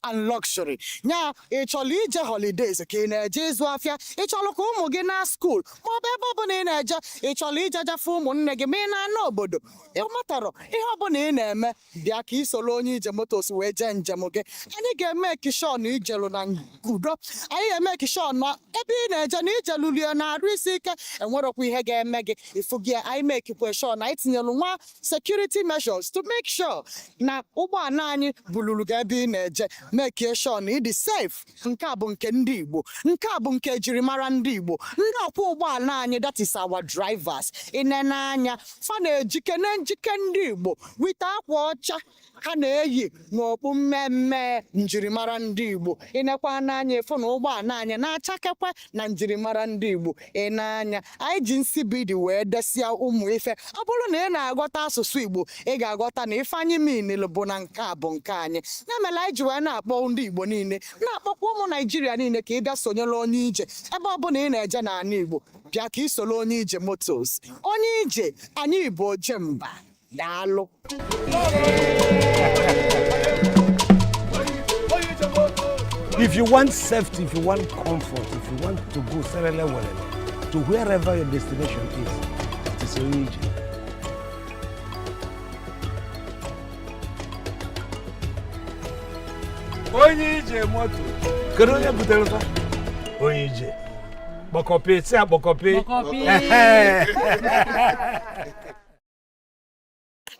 and luxury. Nya ịchọrọ ije holidays ka ị na-eje ịzụ afịa, ịchọrọ ka ụmụ gị na school ma ọ bụ ebe ọbụla ị na-eje, ịchọrọ ije jafe ụmụnne gị ma ị na-ana obodo, ịmatara ihe ọbụla ị na-eme, bịa ka isoro onye ije motos wee jee njem gị. Anyị ga-eme kishon ijelu na udo, anyị ga-eme kishon na ebe ị na-eje na ijelulie na-arụ isi ike, enwerokwa ihe ga-eme gị. Ifu gị anyị mekikwe sure na anyị tinyelu nwa security measures to make sure na ụgbọala anyị buluru gị ebe ị na-eje, mekie sure na ịdị safe. Nke a bụ nke ndị Igbo, nke a bụ nke ejirimara ndị Igbo. Ndị ọkwọ ụgbọala anyị, that is our drivers. Inene anya fa na-ejike na njike ndị Igbo wite akwa ọcha ha na-eyi n'okpu mmemme njirimara ndị Igbo. Inekwa n'anya efu na ụgbọala anyị na-achakekwe na njirimara ndị Igbo. Ịnanya anyị ji nsibidi wee desia ụmụ ife. Ọ bụrụ na ị na-aghọta asụsụ Igbo, ị ga-aghọta na ife anyị minil bụ na nke a bụ nke anyị. Ya mere anyị ji wee na-akpọ ndị Igbo niile, na-akpọkwa ụmụ Naijiria niile ka ị bịa sonyere onye ije ebe ọbụla ị na-eje n'ala Igbo, bịa ka ị soro onye ije motos. Onye ije anyị bụ oje mba. Daalụ. If you want safety, if you want comfort, if you want to go to wherever your destination is, it is your region. Onye ije moto. Kedu onye butere fa? Onye ije. Bokopi, si abokopi. Bokopi.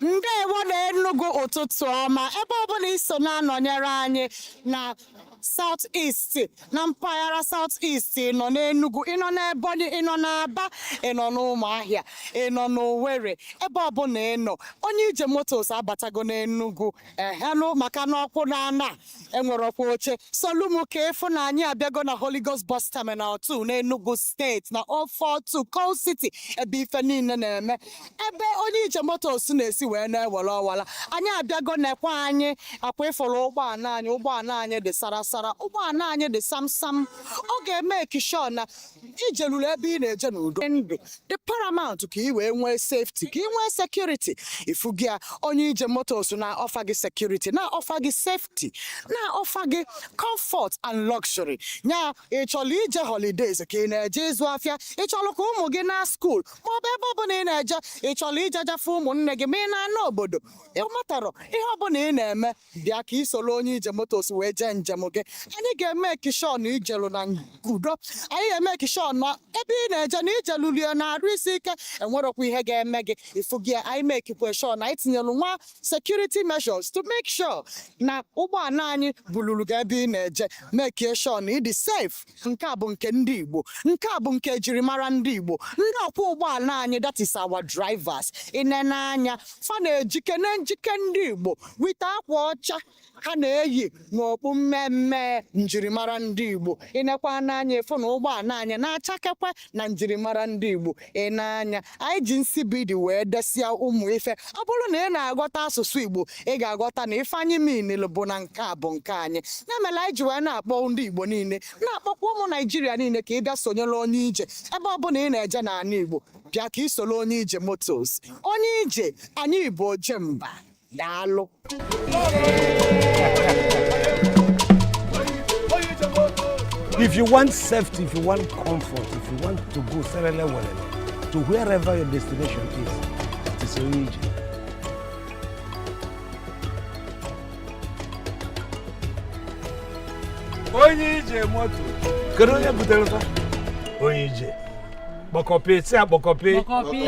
Ndewo na Enugu ụtụtụ ọma, ebe ọbụla iso na-anọnyere anyị na South East, na mpaghara South East, nọ n'Enugu, ịnọ n'Ebonyi, ịnọ n'Aba, ịnọ n'Ụmụahịa, ịnọ n'Owerri, ebe ọbụla ịnọ, onye ije motos abatago n'Enugu. Hello, maka n'ọkwụ na-ana enwerekwa oche. Solumu ka efu na anyị abịago na Holy Ghost Bus Terminal 2 n'Enugu State na 042 Coal City, ebe ife niile na-eme, ebe onye ije motos na-esi wee na-ewere ọwala. Anyị abịago nekwa anyị akwa ịfụrụ ụgbọala anyị dị sara, ụgbọala anyị dị sam. Ọ ga-eme kishon na ijeluru ebe ị na-eje n'udo. Ndụ the paramount ka ị wee nwee safety, ka ị nwee security. Ifu gị onye ije motos na-offer gị security, na-offer gị safety, na-offer gị comfort and luxury. Nya ịchọrọ ije holidays ka ị na-eje ịzụ afịa, ịchọrọ ka ụmụ gị na school ma ọ bụ ebe ọbụla ị na-eje, ịchọrọ ije jafe ụmụnne gị ma ị na-ana obodo, ịmatara ihe ọbụla ị na-eme, bịa ka ị soro onye ije motos wee jee njem gị. Anyị ga-eme kishon ijelu na udo, anyị ga-eme kishon na ebe ị na-eje na ijelulie na-arụ isi ike, enwerokwa ihe ga-eme gị. Ifu gị anyị mekikwe sure na anyị tinyelu nwa security measures to make sure na ụgbọala anyị buluru gị ebe ị na-eje, mekie sure na ịdị safe. Nke a bụ nke ndị Igbo, nke a bụ nke ejirimara ndị Igbo. Ndị ọkwọ ụgbọala anyị, that is our drivers. Inene anya fa na-ejike na njike ndị Igbo wite akwa ọcha ha na-eyi n'okpu mmemme njirimara ndị Igbo. Inekwa n'anya efu na ụgbọala anyị na-achakekwe na njirimara ndị Igbo. Ịnanya anyị ji nsibidi wee desia ụmụ ife. Ọ bụrụ na ị na-aghọta asụsụ Igbo, ị ga-aghọta na ife anyị minil bụ na nke a bụ nke anyị. Ya mere anyị ji wee na-akpọ ndị Igbo niile, na-akpọkwa ụmụ Naijiria niile ka ị bịa sonyere onye ije ebe ọbụla ị na-eje n'ala Igbo, bịa ka ị soro onye ije motos. Onye ije anyị bụ oje mba. Daalụ. If you want safety, if you want comfort, if you want to go to wherever your destination is, it is your region. Onye ije moto. Kedu onye butere fa? Onye ije. Bokopi, si abokopi. Bokopi.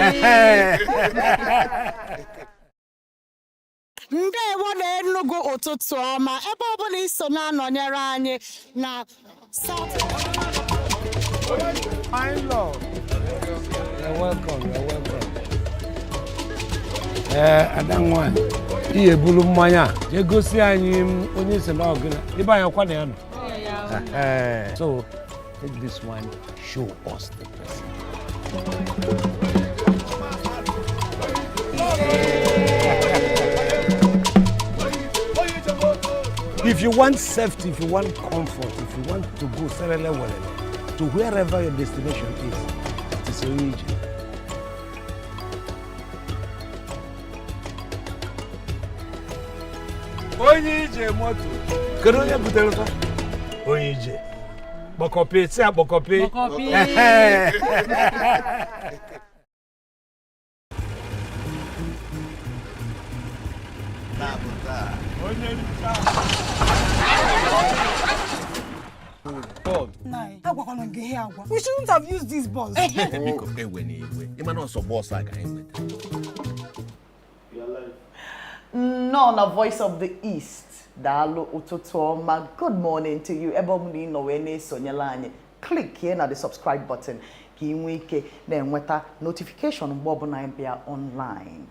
Ndewo na Enugu ụtụtụ ọma, ebe ọbụla iso na-anọnyere anyị na South. My love. You're welcome, you're welcome. Adanwa, ihe bulu mmanya. Je gosi anyị onye si na ọgụna. Ibe anyị kwa na ya nọ. So, take this one, show us the person. If you want safety, if you want comfort, if you want to go to wherever your destination is, it is your region. onye ije moto kedu onye butere fa onye ije kpọkọpị si akpọkọpị We shouldn't have used this bus. No, na Voice of the East. Dalo utotoma. Good morning to you. Ebomuni no wene sonyelanye. Click here na the subscribe button. Ki inweke na enweta notification mgbe na bia online.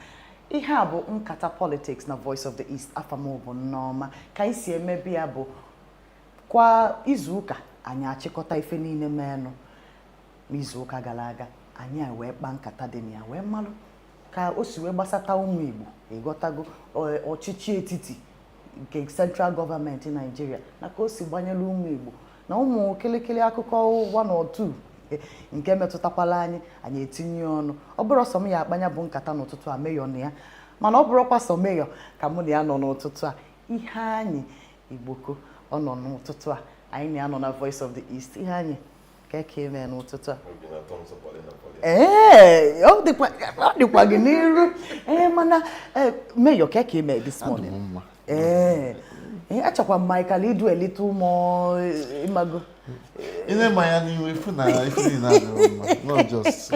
Ihe a bụ nkata politics na Voice of the East afamo bụ Nneoma. Ka isi emebi ya bụ kwa izuụka anyị achịkọta ife niile menụ. Izuụka gara aga anyị wee kpa nkata dị na ya wee malụ ka o si wee gbasata ụmụ Igbo ịghọtago ọchịchị etiti nke central government in Nigeria na ka o si gbanyere ụmụ Igbo na ụmụ kelekele akụkọ 1 or 2 nke metụtakwala anyị etinye ọnụ ọ bụrụ sọ m ya akpanya bụ nkata n'ụtụtụ a meyo na ya mana ọ bụrụkwa sọ meyo ka mụ na ya nọ n'ụtụtụ a ihe anyị Igboko ọ nọ n'ụtụtụ a anyị na-anọ na Voice of the East ihe anyị keke eme n'ụtụtụ a ọ dịkwa gị n'iru mana meyo keke eme this morning achọkwa Michael idu a little more imago ine manya n'iwe ifu na ifu na not just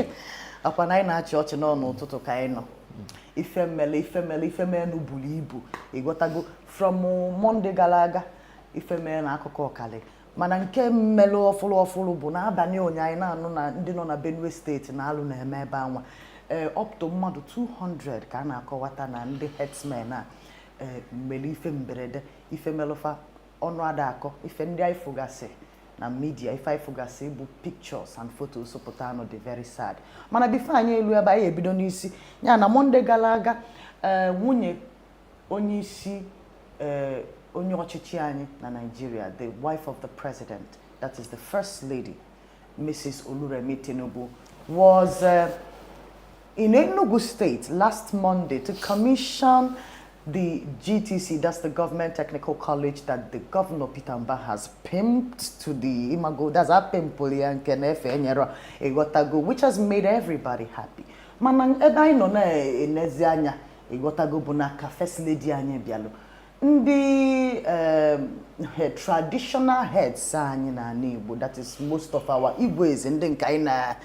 akwa na anyị na-achị ọchị n'ụtụtụ ka anyị nọ ifemele buru ibu ịghọtago from Monday gara aga ifemele na akụkọ ọkali mana nke mmele ọfụrụ bụ na abalị onye anyị na-anụ na ndị nọ na Benue steeti na-alụ na-eme ebe anwa up to mmadụ 200 ka a na-akọwata na ndị herdsmen a mmele ife mberede ife melụfa ọnụ ada akọ ife ndị anyị fụgasị na media ife anyị fụgasị bụ pictures and photos pụta anụ dị very sad mana bifo anyị elu ebe anyị ebido n'isi ya na Monday gara aga nwunye onye isi onye ọchịchị anyị na Nigeria, the wife of the president, that is the first lady, Mrs. Oluremi Tinubu, was in Enugu State last Monday to commission the GTC, that's the Government Technical College that the Governor Peter Mba has pimped to the Imago, that's a pimpoli and kenefe enyero egotago, which has made everybody happy. Mana I know na enezianya egotago bunaka first lady anya bialo. The traditional heads anyị na Igbo, that is most of our Igbo's ndị nke anyị na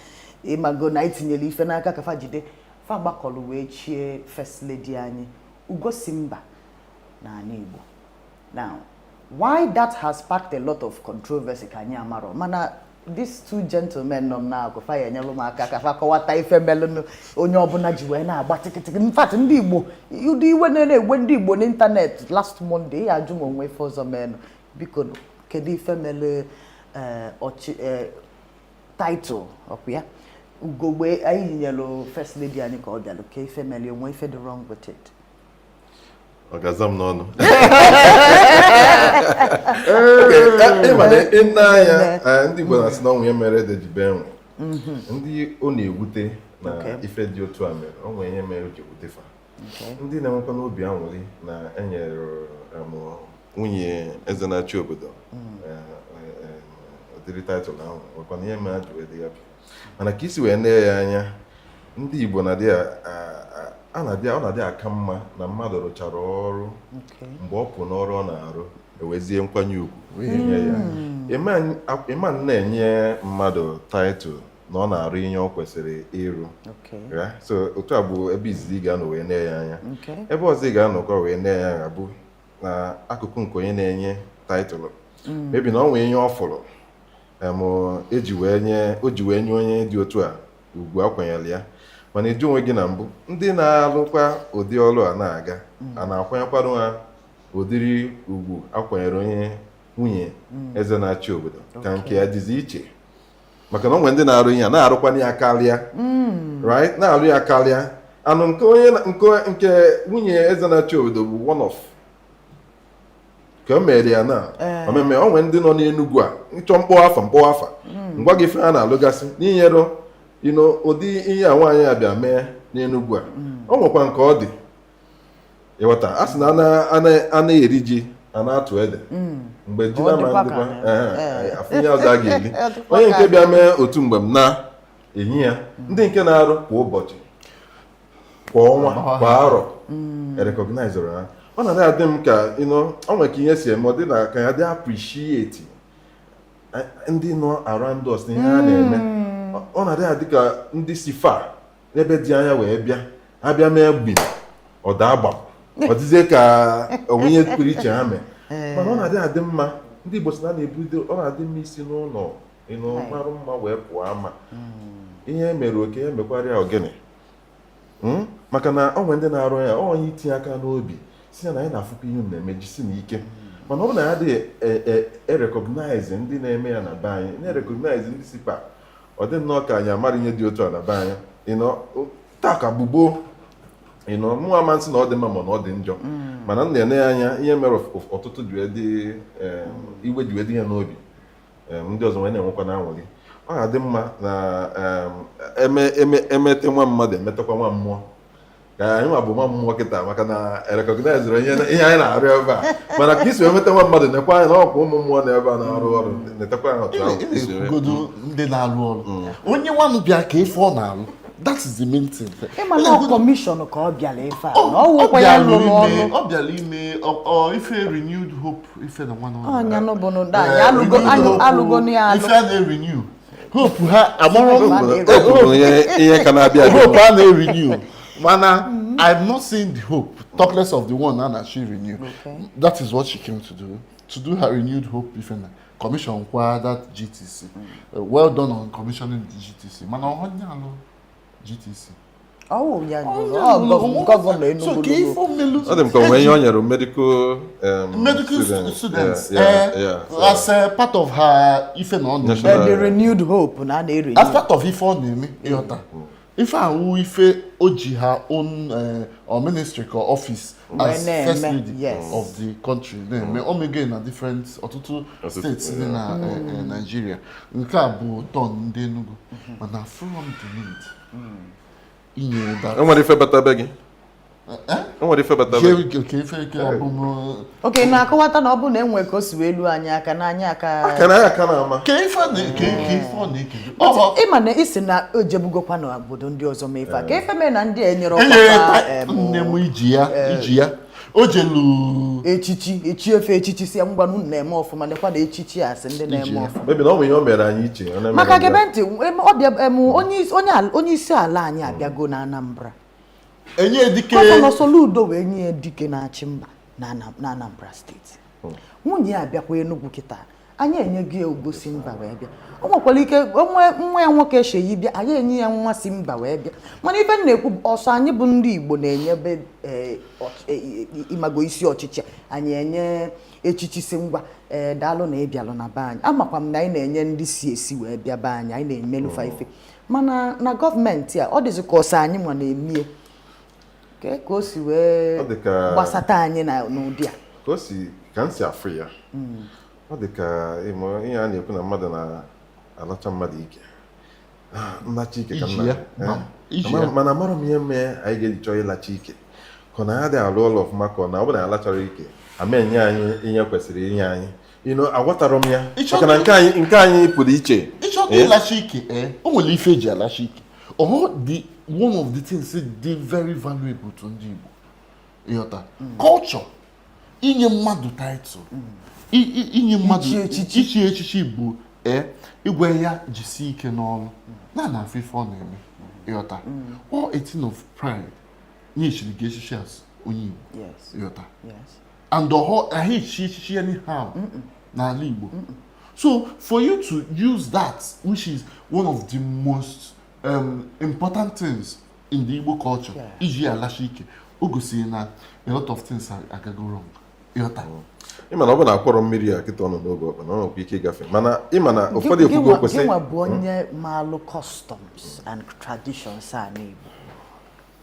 imago na itinyele ife n'aka ka fajide fa gbakọlụ wee chie first lady anyị Ugosimba na Igbo. Now, why that has sparked a lot of controversy ka anyị amaro mana these two gentlemen nọ na akụ fa yenyelu m aka ka fa kọwata ife melụ onye ọbụla ji wee na-agba tikitiki. In fact, ndị Igbo ụdị iwe na-ewe ndị Igbo n'internet last Monday ya ajụ m onwe ife ọzọ menụ biko kedu ife melụ title ọkwa ya ugogbe anyị nyelu first lady anyị ka ọ bịalụ ka ife melụ onwe ife dị wrong with it. Ọgazam n'ọnụ. Ndị Igbo na-asị na ọnwụ ya mere ede ji bee nwe. Ndị ọ na-ewute na ife dị otu a mere, ọnwụ ihe mere o ji ewute fa. Ndị na-enwekwa n'obi anwụrị na enyere nwunye eze na-achị obodo ụdịrị taịtụl ahụ nwekwana ihe mere ajụ dị ya. Mana ka isi wee nee ya anya, ndị Igbo na-adị ọ na-adị aka mma na mmadụ rụchara ọrụ mgbe ọ pụ n'ọrụ ọ na-arụ ewezie nkwanye ugwu nye ya. Ịma na-enye mmadụ taịtụl na ọ na-arụ ihe ọ kwesịrị ịrụ. So otu a bụ ebe izizi ị ga-anọ wee nee ya anya. Ebe ọzọ ị ga-anọkwa wee nee ya anya bụ na akụkụ nke onye na-enye taịtụlụ mebi na ọ nwee ihe ọ fụrụ o ji wee nye onye dị otu a ugwu akwanyere ya. Mana ịjụ onwe gị na mbụ ndị na-alụkwa ụdị ọrụ a na-aga a na-akwanyekwado ha ụdịrị ugwu akwanyere onye nwunye eze na-achị obodo ka nke ya dịzi iche maka na ọ nwere ndị na-arụ ihe a na-arụkwana ya karịa right na-arụ ya karịa anụ nke nwunye eze na-achị obodo bụ one of ka o mere ya na omeme ọ nwere ndị nọ n'Enugu a ịchọ mkpọ afa ngwa gị fe a na-alụgasị n'inyere ụdị ihe a nwaanyị a bịa mee n'Enugu a ọ nwekwa nke ọ dị ịghọta a sị na a na-eri ji a na-atụ ede mgbe ji na-ama ndịkwa afụnye ọzọ a ga-eli onye nke bịa mee otu mgbe m na-ehi ya ndị nke na-arụ kwa ụbọchị kwa ọnwa kwa arọ erekọgnaizụrụ ha ọ na-adị m ka ọ nwere ka ihe si eme ọ dị na ka ya dị appreciate ndị nọ around us n'ihe ha na-eme ọ na-adị ka ndị si fa n'ebe dị anya wee bịa abịa mee gbi ọ daa gbam ọ dịzie ka onwe pụrụ iche ha mee mana ọ na-adị mma ndị Igbo si na na-ebudo ọ na-adị mma isi n'ụlọ marụ mma wee pụọ ama ihe mere oke ya mekwara ya ogene maka na ọ nwere ndị na-arụ ya onye itinye aka n'obi si na anyị na-afụkwa ihe na-eme jisi n'ike mana ọ bụ na ya dị erekọgnaizi ndị na-eme ya na be anyị na-erekọgnaizi ndị si pa ọ dị nnọọ ka anyị amara ihe dị otu a na be anyị taa ka gbugbo mụ amasị na ọ dị mma ma na ọ dị njọ mana m na-ene anya ihe mere ọtụtụ iwe ji dị ya n'obi ndị ọzọ wee na-enwekwa na anwụghị ọ ga-adị mma na emete nwa mmadụ emetakwa nwa mmụọ ka anyị nwa bụ nwa mmụọ kịta maka na erekọgnaizụrụ ihe anyị na-arụ ebe a mana ka isi emeta nwa mmadụ nekwa anya na ọkwa ụmụ mmụọ na ebe a na-arụ ọrụ netakwa ha otu ahụ ndị na-arụ ọrụ onye nwanụ bịa ka ife ọ na-arụ that is the main thing. ịma na kọmishọn ka ọ bịara ife a na ọ wụkwa ya lụrụ ọrụ ọ bịara ime ife renewed hope ife na nwanụ ọnya n'obodo ndị anyị alụgo na ya alụ ife a na-renew hope ha amara ihe ka na-abịa hope a na-renew mana I'm not seeing the hope talk less of the one that she renew. That is what she came to do her renewed hope ife na commission kwa that GTC. Well done on commissioning the GTC mana ọ nya alụ GTC. Oh, yeah, governor Enugu. So key for melu. I dem come when you medical students. As a part of her ife no the renewed hope na na renew. As part of ife on me, yota. If I who ife oji her own or ministry or office as first lady of the country. Then me omega in a different ọtụtụ states in Nigeria. Nke a bụ done ndị Enugu. Mana from the need. Nwere ife bata be gị? Nwere ife bata be gị? Okay, na akọwata na ọ bụ na enwe ka o si wee lu anyị aka n'anya aka na ama. Ka ife na-eke. Ịma na isi na ojebugokwa n'obodo ndị ọzọ ma ife a. Ka ife mee na ndị enyere ọkwa nne m iji ya. O jelu echichi si ngwanụ na-eme ọfụma nekwa na echichi asị ndị na-eme ọfụma. Maybe na ọ nwere ihe o mere anyị iche. Maka gebe ntị onye isi ala anyị abịago na Anambra. Enye dike Gọvanọ Soludo wee nye dike na-achị mba na Anambra steeti. Nwunye abịakwa Enugu kịta. Anyị enye gị ogosi mba wee bịa. O nwekwara ike nwa ya nwoke Sheyi bịa anyị enye ya nwa si mba wee bịa. Mana ife na-ekwu ọsọ anyị bụ ndị Igbo na-enyebe imago isi ọchịchị anyị enye echichi si ngwa daalụ na ịbịalụ na be anyị. Amakwa m na anyị na-enye ndị si esi wee bịa be anyị na-emelụfa ife. Mana na gọọmenti a ọ dịzị ka ọsọ anyị nwa na-emie ka o si wee gbasata anyị n'ụdị a ka o si ka m si afụ ya ọ dị ka ihe a na-ekwu na mmadụ na-alacha mmadụ ike nlacha ike ka mana amara m ihe mee anyị ga-eji chọọ ịlacha ike ka na ya dị alụ ụlọ ọfụma ka na ọ bụ na ya lachara ike ama enye anyị ihe kwesịrị inye anyị agwatara m ya maka na nke anyị pụrụ iche ịchọta ịlacha ike o nwere ife eji alacha ike one of the things dị very valuable to ndị Igbo ịghọta culture inye mmadụ title inye mmadụ ichi echichi bụ igwe ya jisi ike n'ọrụ na afọ ife ọ na-eme ịghọta all a thing of pride nye echiri gị echichi as onye Igbo ịghọta and ahụ echichi anyhow n'ala Igbo so for you to use that which is one of the most important things in the Igbo culture iji alacha ike o gosiri na a lot of things are go wrong ịghọta ịma na ọ bụ na akwọrọ mmiri a kịta ọnụ n'oge ọkpa na ọ nwekwa ike ịgafe mana ịma na ụfọdụ ekwugo kwesị gịnwa bụ onye maalụ customs and traditions a n'Igbo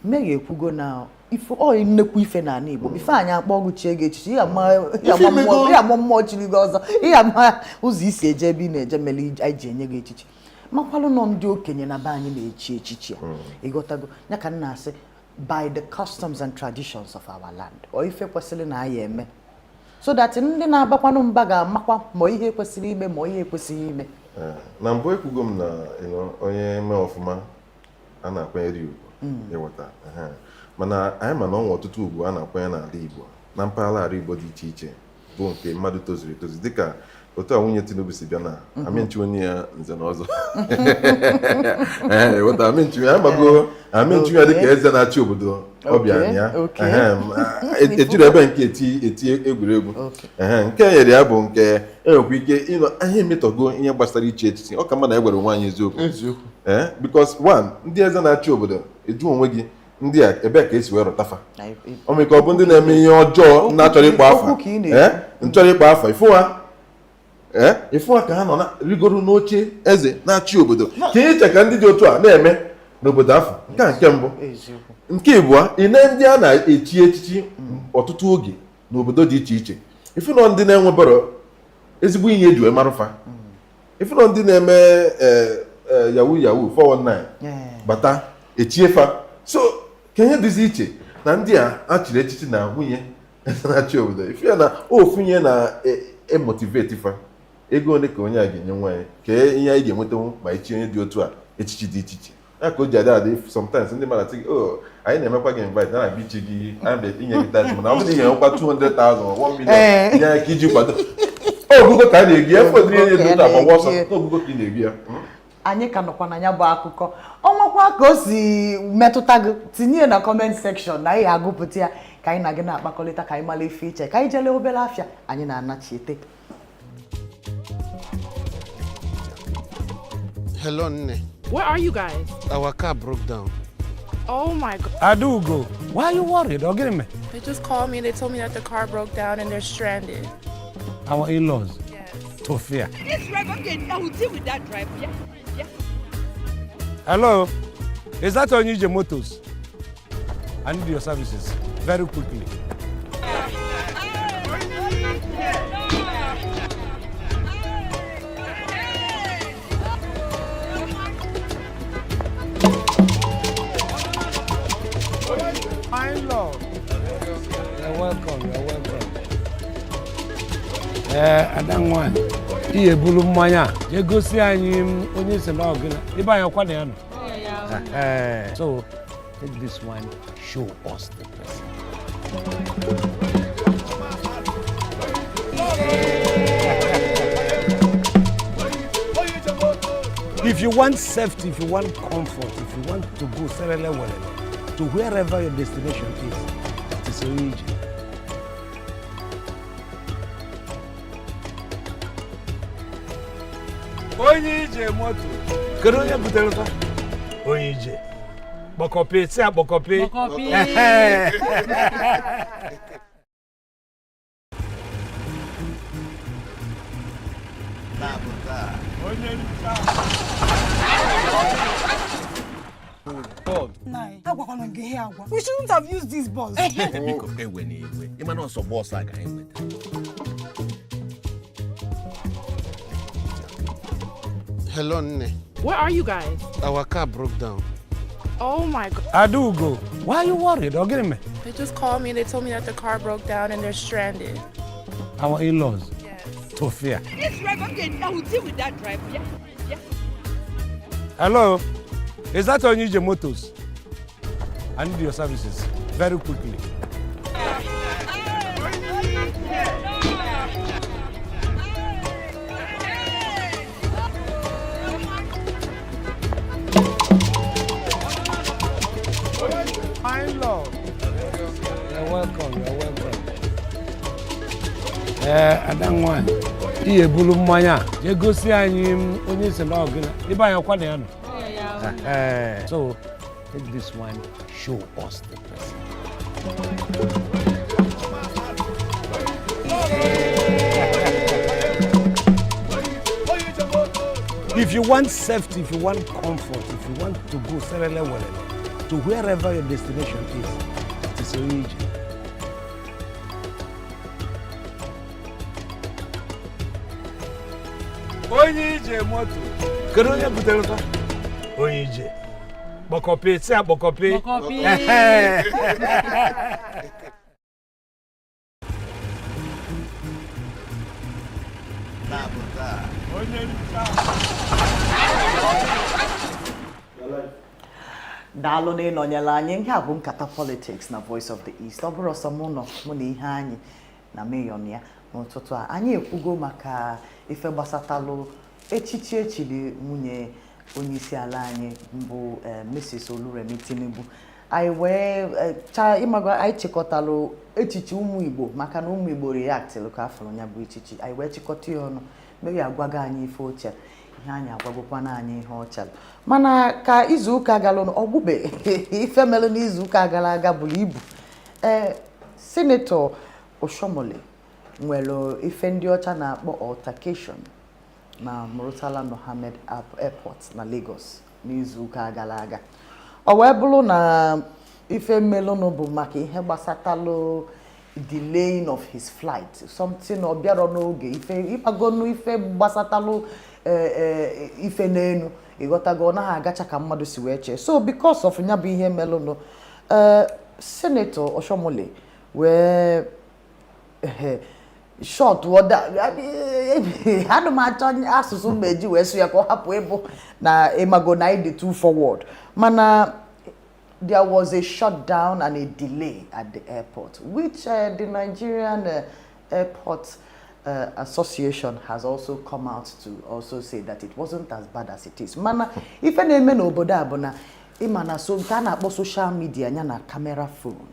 mmeghe ekwugo na nnekwu ife na Igbo ife anyị akpọ ọgụchie gị echichi ya ma mmụọ chiri gị ọzọ ya ma ụzọ isi eje ebe ị na-eje mere anyị ji enye gị echichi makwalụ nọ ndị okenye na be anyị na-echi echichi a ịghọtago ya ka nna asị by the customs and traditions of our land or ife kwesịrị na anyị eme so that ndị na-abakwanụ mba ga-amakwa ma ihe kwesịrị ime ma ihe kwesịrị ime. Na mbụ ekwugo m na onye mee ọfụma a na-akwanyere ugwu ịghọta mana anyị ma na ọnwa ọtụtụ ugwu a na-akwanye n'ala Igbo na mpaghara ala Igbo dị iche iche bụ nke mmadụ tozuru etozu dịka otu a nwunye Tinubu si bịa na amịnchi onye ya nze na ọzọ ịghọta amịnchi ya dịka eze na-achị obodo ọbịa ya ejiri ebe nke eti egwuregwu nke nyere ya bụ nke enwekwa ike ịnọ ihe emetọgo ihe gbasara iche echichi ọ ka mma na egwere nwaanyị eziokwu because one ndị eze na-achị obodo eju onwe gị ndị a ebe ka esi wee rụtafa ọmịka ọ bụ ndị na-eme ihe ọjọọ na-achọrọ ịkpa afa nchọrọ ịkpa afa ịfụwa ka ha nọ na rigoro n'oche eze na-achị obodo ka iche ka ndị dị otu a na-eme n'obodo afọ nke mbụ nke ịbụọ ine ndị a na-echi echichi ọtụtụ oge n'obodo dị iche iche ịfụnọ ndị na-enwebara ezigbo ihe eji wee marụfa ịfụnọ ndị na-eme yahoo 419 bata echiefa so ka ihe dịzi iche na ndị a achịrị echichi na nwunye na-achị obodo ife ya na ofunye na-emotivate fa ego ole ka onye a ga-enye nwaanyị ka ihe anyị ga-enwetanwu ma echi onye dị otu a echichi dị iche iche ya ka o ji adị sometimes ndị mmadụ asị anyị na-emekwa gị invite na abịa iche gị abịa inye gị tachi mana ọ bụrụ na ihe nwekwa 200,000 1 million nye ya ka iji kwado ogugo ka a na-egi ya fọdụ ihe dị otu agbawa ọsọ ogugo ka ị na-egi ya anyị ka nọkwa na ya bụ akụkọ ọnwakwa ka o si metụta gị tinye na comment section na anyị agụpụta ya ka anyị na gị na-akpakọrịta ka anyị mara ife iche ka anyị jele obere afịa anyị na-anachiete. Hello, Nne. Where are you guys? Our car broke down. Oh my God. Adugo, why are you worried? Or get me? They just called me and they told me that the car broke down and they're stranded. Our in-laws. Yes. Tofia. This driver, I will deal with that driver. Yeah. Hello? Is that Onije Motors? I need your services very quickly. My love. You're welcome. Adangwa. Iye bulu mmanya. Je gosi anyị onye se na ogina. Iba anyị kwa na ya no. So take this one, show us the person. If you want safety, if you want comfort, if you want to go to wherever your destination is, it is so easy. Onye moto. Kedu onye butere fa? Onye Bokopi, say Bokopi. We shouldn't have used these balls. Hello, Nne. Where are you guys? Our car broke down. Oh my God. Adugo, why are you worried? Or get me? They just called me and they told me that the car broke down and they're stranded. Our in-laws. Yes. Tofia. This driver, I will deal with that driver. Yeah. Hello? Is that Onije Motors? I need your services very quickly. My love. You're welcome. Adangwa. Iye bulu mmanya. Je gosi anyị onye se na ogina. Iba anyị kwa na ya no. So take this one, show us the person. If you want safety, if you want comfort, if you want to go to wherever your destination is, it is so easy. Onye moto. Kedu onye butere fa? Onye Bokope, say Bokope. daalụ na ịnọnyere anyị ihe a bụ nkata politics na Voice of the East. Ọ bụrụ ọsọ mụ na ihe anyị na meyon ya n'ụtụtụ a anyị ekwugo maka ife gbasatalụ echichi echiri nwunye onye isi ala anyị bụ Mrs. Oluremi Tinubu. Anyị wee anyị chịkọtalụ echichi ụmụ Igbo maka na ụmụ Igbo reactịlụ ka afọrọ ya bụ echichi. Anyị wee chịkọta ya ọnụ mere agwago anyị ife oche ihe anyị agwagokwana anyị ihe ọcha mana ka izuụka galụ ọgwụbe ife melụ n'izuụka gara aga bụrụ ibu Senator Oshomole nwere ife ndị ọcha na-akpọ altercation na Murtala Mohammed Airport na Lagos n'izuụka gara aga. Ọ wee bụrụ na ife melụnụ bụ maka ihe gbasatalụ delaying of his flight, something ọ bịara n'oge ife ịkpagonu ife gbasatalụ ife n'enu ịghọtago na ha agacha ka mmadụ si wee chee. So because of nya bụ ihe melụnụ Senator Oshomole wee short wọda anụ m achọ asụsụ mmeji wee sụ ya ka ọ hapụ ịbụ na ịmago na ịdị too forward mana there was a shutdown and a delay at the airport, which the Nigerian Airport Association has also come out to also say that it wasn't as bad as it is. Mana, ife na-eme n'obodo a bụ na ịma na so nke a na-akpọ social media anya na camera phone.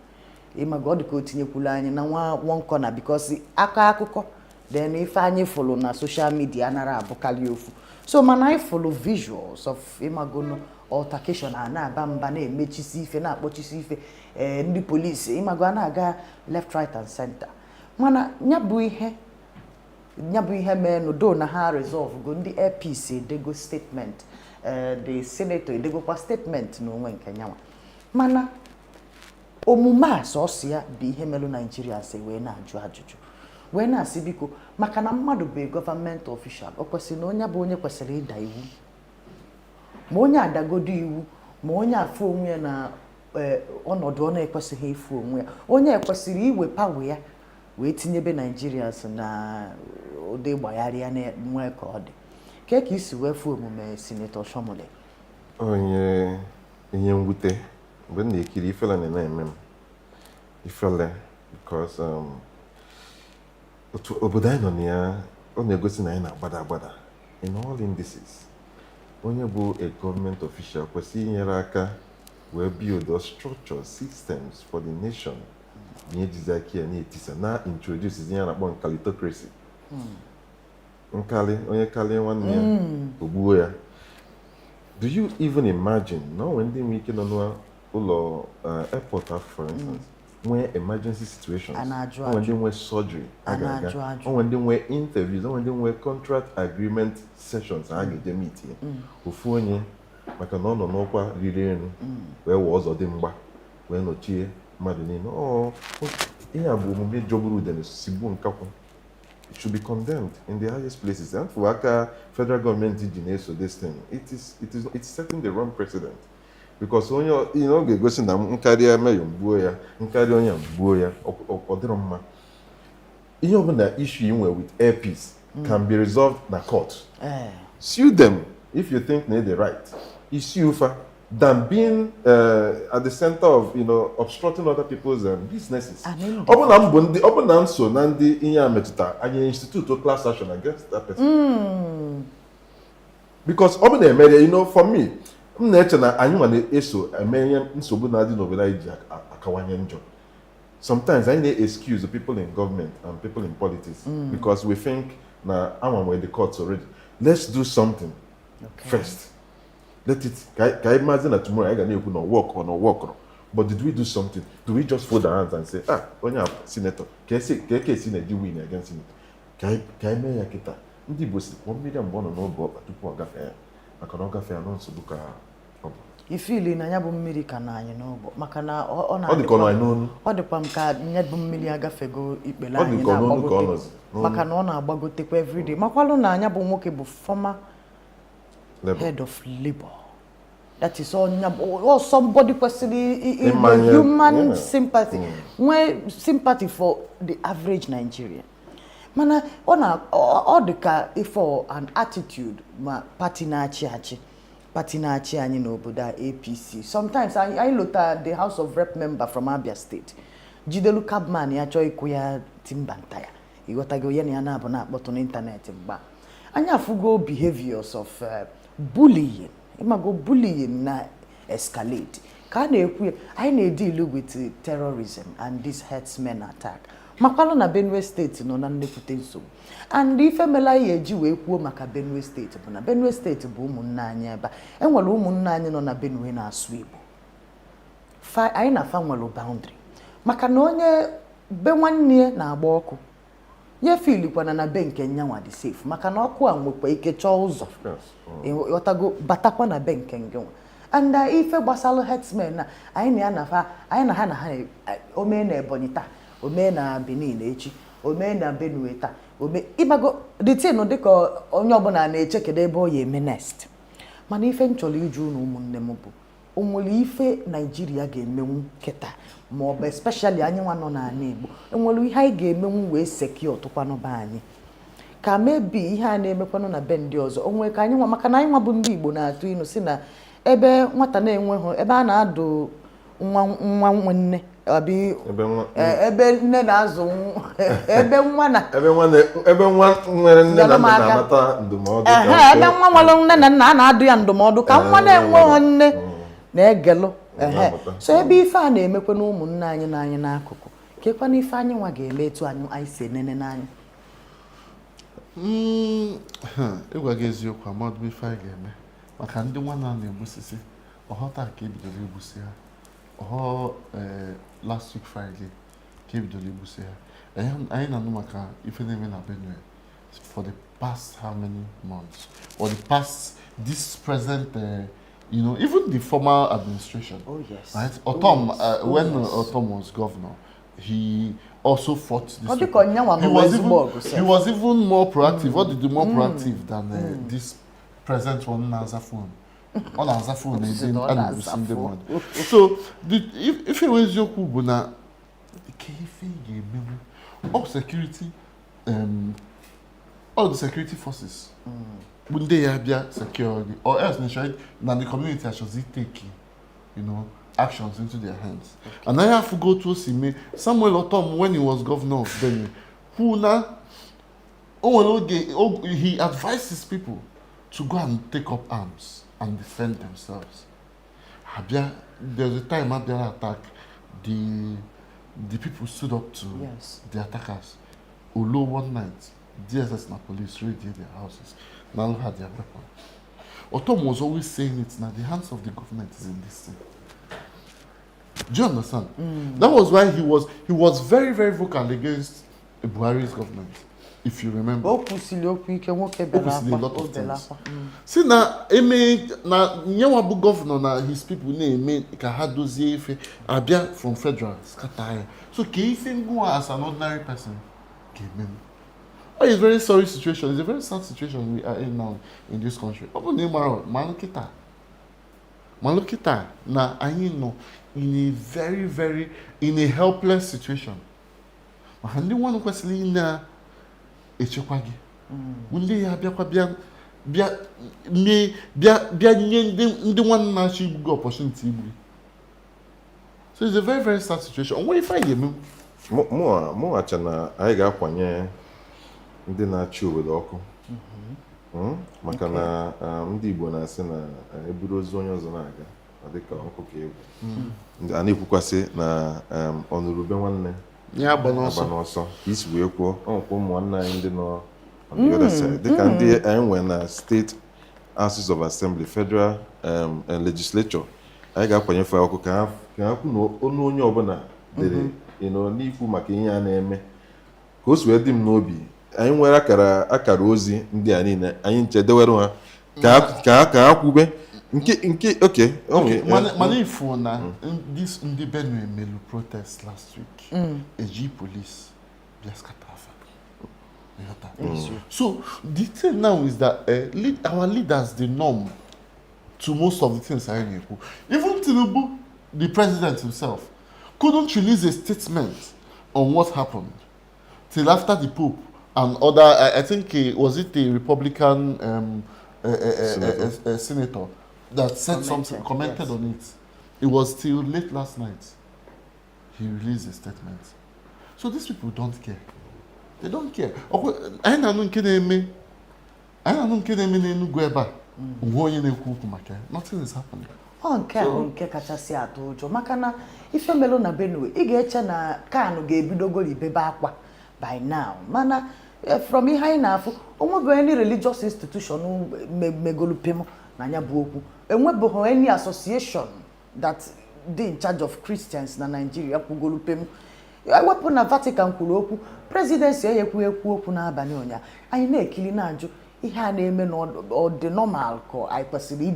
Ịma God ka o tinyekwula anyị na one corner because aka akụkọ then ife anyị follow na social media anara abụkarị ofu. So mana anyị follow visuals of ịmagono altercation na-aba mba na-emechisi ife na-akpọchisi ife ndị polisi ịmago na-aga left right and center mana nya bụ ihe mee n'udo na ha resolve go ndị APC edego statement the senator edegokwa statement n'onwe nke nyanwa mana omume a sọsọ ya bụ ihe melu Nigeria si wee na-ajụ ajụjụ wee na-asị biko maka na mmadụ bụ gọọmenti official o kwesịrị na onye bụ onye kwesịrị ịda iwu ma onye adagodo iwu ma onye afọ onwe ya na ọnọdụ ọ na-ekwesịghị ịfụ onwe ya onye ekwesịrị iwe pawa ya wee tinyebe Nigerians na ụdị gbagharị ya na-enwe ka ọ dị ka isi wee fụ omume Senator Oshomole onye ihe mwute mgbe m na-ekiri ifele na-eme m ifele because obodo anyị nọ na ya ọ na-egosi na anyị na-agbada agbada in all indices. Onye bụ a government official kwesịrị inyere aka wee build the structure systems for the nation nye jizaki ya na-etisa na introduce ihe na-akpọ nkalitocracy nkali onye kali nwanne ya ogbuo ya. Do you even imagine na when ndị nwere ike nọ n'ụlọ airport for instance when emergency situations when ndị nwere surgery when ndị nwere interviews when ndị nwere contract agreement sessions a ga-eje meet ya ofu onye maka na ọ nọ n'ọkwa riri elu wee wee ọzọ dị mgba wee nọchie mmadụ niile ihe a bụ omume jọgburu udene sigbu nkakwụ. It should be condemned in the highest places. And for aka federal government ji na-eso this thing, it's setting the wrong precedent. Because onye ga-egosi na nkarịa meyo mgbuo ya nkarịa onye mgbuo ya ọ dịrọ mma. Ihe ọbụla issue inwe with airpeace can be resolved na court. Sue them if you think they're right. Issue ufa than being at the center of obstructing other people's businesses. Ọ bụ na nso na ndị ihe a metụta anyị institute class action against that person. Because ọ bụ na-emere for me m na-eche na anyị nwa na-eso eme ihe nsogbu na-adị n'obodo anyị ji akawanye njọ. Sometimes I excuse the people in government and people in politics because we think na we're the courts already. Let's do something first. Let it. Can I imagine that tomorrow I can no work or no work? But did we do something? Do we just fold our hands and say, when you have senator, can I say, can win against senator? Can I make a kita? Ndi bosi 1 million bono no bo tupu agafe. Maka na agafe no so buka. Ifili na nya bụ mmiri ka na anyị n'ụgbọ maka na ọ dịkwa m ka nya bụ mmiri agafego ikpele anyị na-agbagote maka na ọ na-agbagotekwa everyday makwalụ na anya bụ nwoke bụ former head of labor that is or somebody personally Imagine, human yeah. sympathy when sympathy for the average Nigerian mana ọ dị ka for an attitude ma party na-achị anyị n'obodo APC sometimes I lota the House of Rep member from Abia State jidelu cabman ya chọọ ịkwụ ya timba nta ya ịghọtago ya na ya na-abụ na-akpọtụ n'ịntanetị mgba anyị afụgo behaviors of bullying imago bullying na escalate ka na-ekwu ya anyị na-deal with terrorism and this herdsmen attack makwala na Benue State nọ na nnekwute nsogbu and ife mela ya eji wee kwuo maka Benue State bụ na Benue State bụ ụmụnne anyị ebe enwere ụmụnne anyị nọ na Benue na-asụ Igbo anyị na-afa nwere boundary maka na onye be nwanne na-agba ọkụ ya filikwana na be nke nyanwa dị safe maka na ọkụ a nwekwa ike chọọ ụzọ ịghọtago batakwa na be nke ngenwa and ife gbasara herdsmen na anyị na ha omee na Ebonyi taa omee na Benin echi omee na Benue taa ịbago dịtịnụ dịka onye ọbụla na-eche kedu ebe ọ ya eme next mana ife nchọrọ iju na ụmụnne m bụ o nwere ife Naijiria ga-emenwu kịta ma ọ bụ especially anyị nwa nọ n'ala Igbo enwere ihe anyị ga-emenwu wee secure tụkwanụ be anyị ka mebi ihe a na-emekwanụ na be ndị ọzọ onwe ka anyị nwa maka na anyị nwa bụ ndị Igbo na-atụ inu si na ebe nwata na-enweghị ebe a na-adụ nwa nwanne ebe nne na-azụ ebe nwa nwere nne na nna na-anata ndụmọdụ ebe nwa nwere nne na nna a na-adụ ya ndụmọdụ ka nwa na-enweghị nne na-egelụ so ebe ife a na-emekwa na ụmụnne anyị n'anyị n'akụkụ kekwa na ife anyị nwa ga-eme etu anyị si enene n'anya ịgwa gị eziokwu amadụ ife anyị ga-eme maka ndị nwa na-egbusisi ọghọta ka ebidoro egbusi ha ọghọ last week Friday ka ebidoro egbusi ha anyị na-anụ maka ife na-eme na Benue for the past how many months or the past this present even the former administration. Oh yes. Right? When Otom was governor, he also fought this. He was even more proactive. What did he more proactive than this present one Nazafun? On Nazafun, so if it was your kubuna, all the security forces. When they have security, or else then the community should take, actions into their hands. Okay. And I have to go to see Samuel Otom when he was governor of Benue, who now, he advised his people to go and take up arms and defend themselves. There was a time Abia attack, the people stood up to the attackers. Although one night, DSS and police raided their houses. Now had their weapon. Otom was always saying it now, the hands of the government is in this thing. Do you understand? That was why he was very, very vocal against Buhari's government, if you remember. A lot of things. See now, Nyawabu governor na his people name Kahadozie Abia from federal Skataya. So Keifin go as an ordinary person. It's a very sorry situation. It's a very sad situation we are in now in this country. Malukita na know in a very, very in a helpless situation. Mahandi one question na echekwagi. Wunde ya bia ndị one na shi go opportunity igbu. So it's a very, very sad situation. What if I get me? Mo achana anyị ga-akwanye ndị na-achị obodo ọkụ maka na ndị Igbo na-asị na eburu ozu onye ọzọ na-aga ọ dịka ọkụ ka egwu a na-ekwukwasị na ọnụrụbe nwanne ya agba n'ọsọ isi wee kwuo ọkwụ ụmụ nwanne anyị ndị nọ on the other side dịka ndị anyị nwere na State Houses of Assembly, Federal Legislature anyị ga-akwanye fa ọkụ ka ha kwu na ọnụ onye ọbụla dere n'ikwu maka ihe a na-eme ka o si wee dị m n'obi anyị nwere akara ozi ndị a niile anyị nchedewere ha ka ha kwube nke okay mana ifu na this ndị Benue melu protest last week eji police bịa scatafa. So the thing now is that our leaders the norm to most of the things I know. Even Tinubu, the president himself, couldn't release a statement on what happened till after the Pope and other, I think, was it the Republican senator that said something, commented on it. It was till late last night he released a statement. So these people don't care. They don't care. Nothing is happening. Nke a bụ nke kachasị atụ ụjọ maka na ife melo na Benue ị ga-eche na Kanu ga-ebidogoro ibebe akwa by now mana from ihe anyị na-afụ onwebeghị any religious institution megolu pemo na anya bụ okwu enwebeghị any association that dị in charge of Christians na Nigeria kwugolu pemo ewepụ na Vatican kwuru okwu presidency ekwu okwu n'abalị ụnyaahụ anyị na-ekili na-ajụ ihe a na-eme n'ọdị normal ka anyị kwesịrị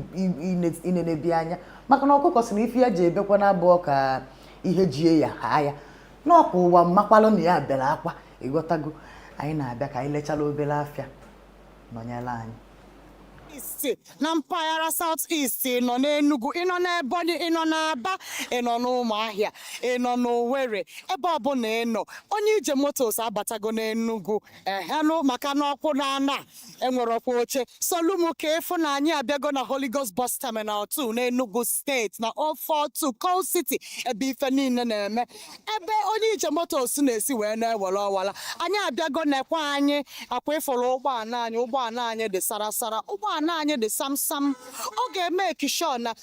inenebi anya maka na ọkụkọ si na ife ya ji ebekwa na abụọ ka ihe jie ya ha ya n'ọkụ ụwa mmakwalụ na ya bịara akwa ịghọtago anyị na-abịa ka anyị lechala obere afịa nọnyere anyị na mpaghara South East nọ n'Enugu ịnọ n'Ebonyi ịnọ n'Aba ịnọ n'Ụmụahịa ịnọ n'Owerri ebe ọbụla ịnọ onye ije motos abatago n'Enugu ehelụ maka n'ọkwụ na-ana enwere ọkwa oche solumu ka efu na anyị abịago na Holy Ghost Bus Terminal 2 n'Enugu steeti na 042 Coal City ebe ife niile na-eme ebe onye ije motos na-esi wee na-ewere ọwala anyị abịago nekwa anyị akwa ịfụrụ ụgbọala anyị dị sarasara ụgbọala anyị dị samsam ọ ga-eme ekishọ na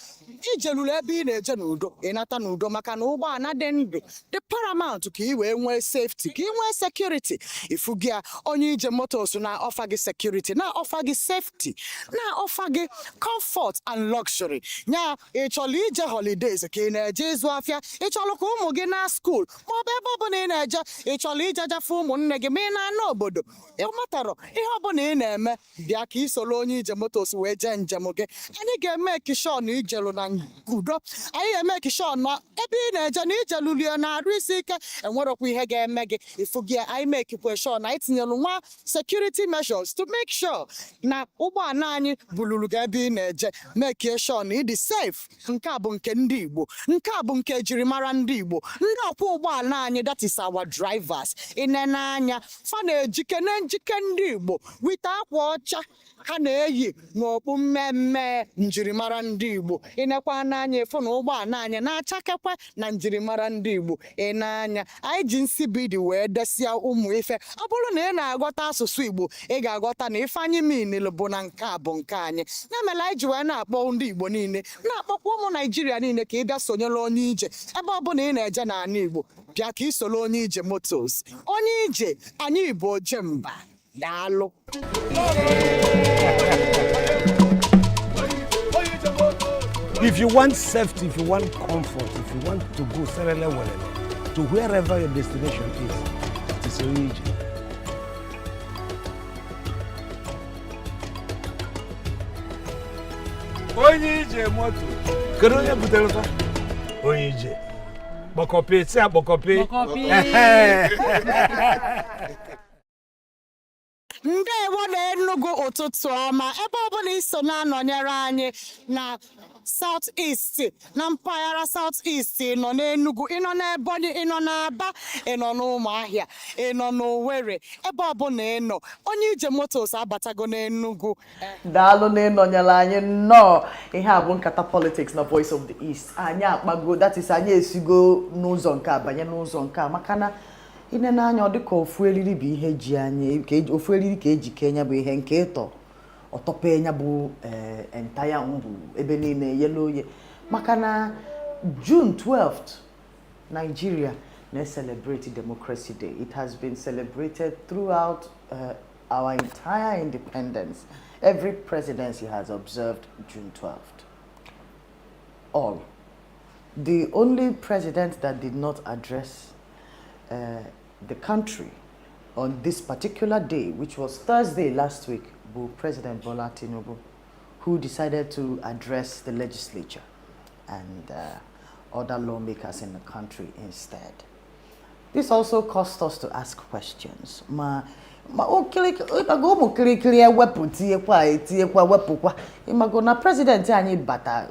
ijeluru ebe ị na-eje n'udo ịnata n'udo maka na ụgbọala dị ndụ dị paramount ka ị wee nwee safety ka ị nwee security ifu gị onye ije motos na-ọfa gị security na-ọfa gị safety na-ọfa gị comfort and luxury nya ịchọrọ ije holidays ka ị na-eje ịzụ afịa ịchọrọ ka ụmụ gị na school maọbụ ebe ọbụla ị na-eje ịchọrọ ije jafe ụmụnne gị ma ị na-ana obodo ịmatarọ ihe ọbụla ị na-eme bịa ka ị soro onye ije motos wee jee njem gị anyị ga-eme ekishọ na ijelu na udo anyị ga-eme ekishọ na ebe ị na-eje na ijelulie na-arụ isi ike enwerokwa ihe ga-eme gị ifu gị anyị mekikwe sure na anyị tinyelu nwa security measures to make sure na ụgbọala anyị buluru gị ebe ị na-eje mekie sure na ịdị safe nke a bụ nke ndị Igbo nke a bụ nke ejirimara ndị Igbo ndị ọkwọ ụgbọala anyị that is our drivers inene anya fa na-ejike na njike ndị Igbo wite akwa ọcha ha na-eyi n'okpu mmemme njirimara ndị Igbo ịnekwa n'anya efu na ụgbọala anyị na-achakekwe na njirimara ndị Igbo ịnanya anyị ji nsibidi wee desịa ụmụ ife ọ bụrụ na ị na-aghọta asụsụ Igbo ị ga-aghọta na ife anyị minil bụ na nke a bụ nke anyị ya mere anyị ji wee na-akpọ ndị Igbo niile na-akpọkwa ụmụ Naijiria niile ka ị bịa sonyere onye ije ebe ọbụla ị na-eje n'ala Igbo bịa ka ị soro onye ije motos onye ije anyị bụ ojemba daalụ If you want safety, if you want comfort, if you want to go to wherever your destination is, it is only easy. Onye ije moto. Kedu onye butere fa? Onye ije. Bokopi, si abokopi. Ndewo na Enugu ụtụtụ ọma ebe ọbụla iso na-anọnyere anyị na South East na mpaghara South East nọ n'Enugu ịnọ n'Ebonyi ịnọ n'Aba ịnọ n'Ụmụahịa ịnọ n'Owerri ebe ọbụla ịnọ onye ije motos abatago n'Enugu daalụ na ịnọnyere anyị nnọọ ihe a bụ nkata politics na Voice of the East anyị akpago that is anyị esigo n'ụzọ nke a banye n'ụzọ nke a maka na ine n'anya ọ dịka ofu eriri bụ ihe ji anyị ofu eriri ka eji kenya bụ ihe nke ịtọ ọtọpe nya bụ entire mbụ ebe niile yelo oye maka na June 12th Nigeria na celebrate Democracy Day. It has been celebrated throughout our entire independence. Every presidency has observed June 12th. All. The only president that did not address the country on this particular day, which was Thursday last week, was President Bola Tinubu, who decided to address the legislature and other lawmakers in the country instead. This also caused us to ask questions. Ma ma ịmago ụmụ kirikiri ewepụ tinyekwa wepụkwa ịmago na president anyị bata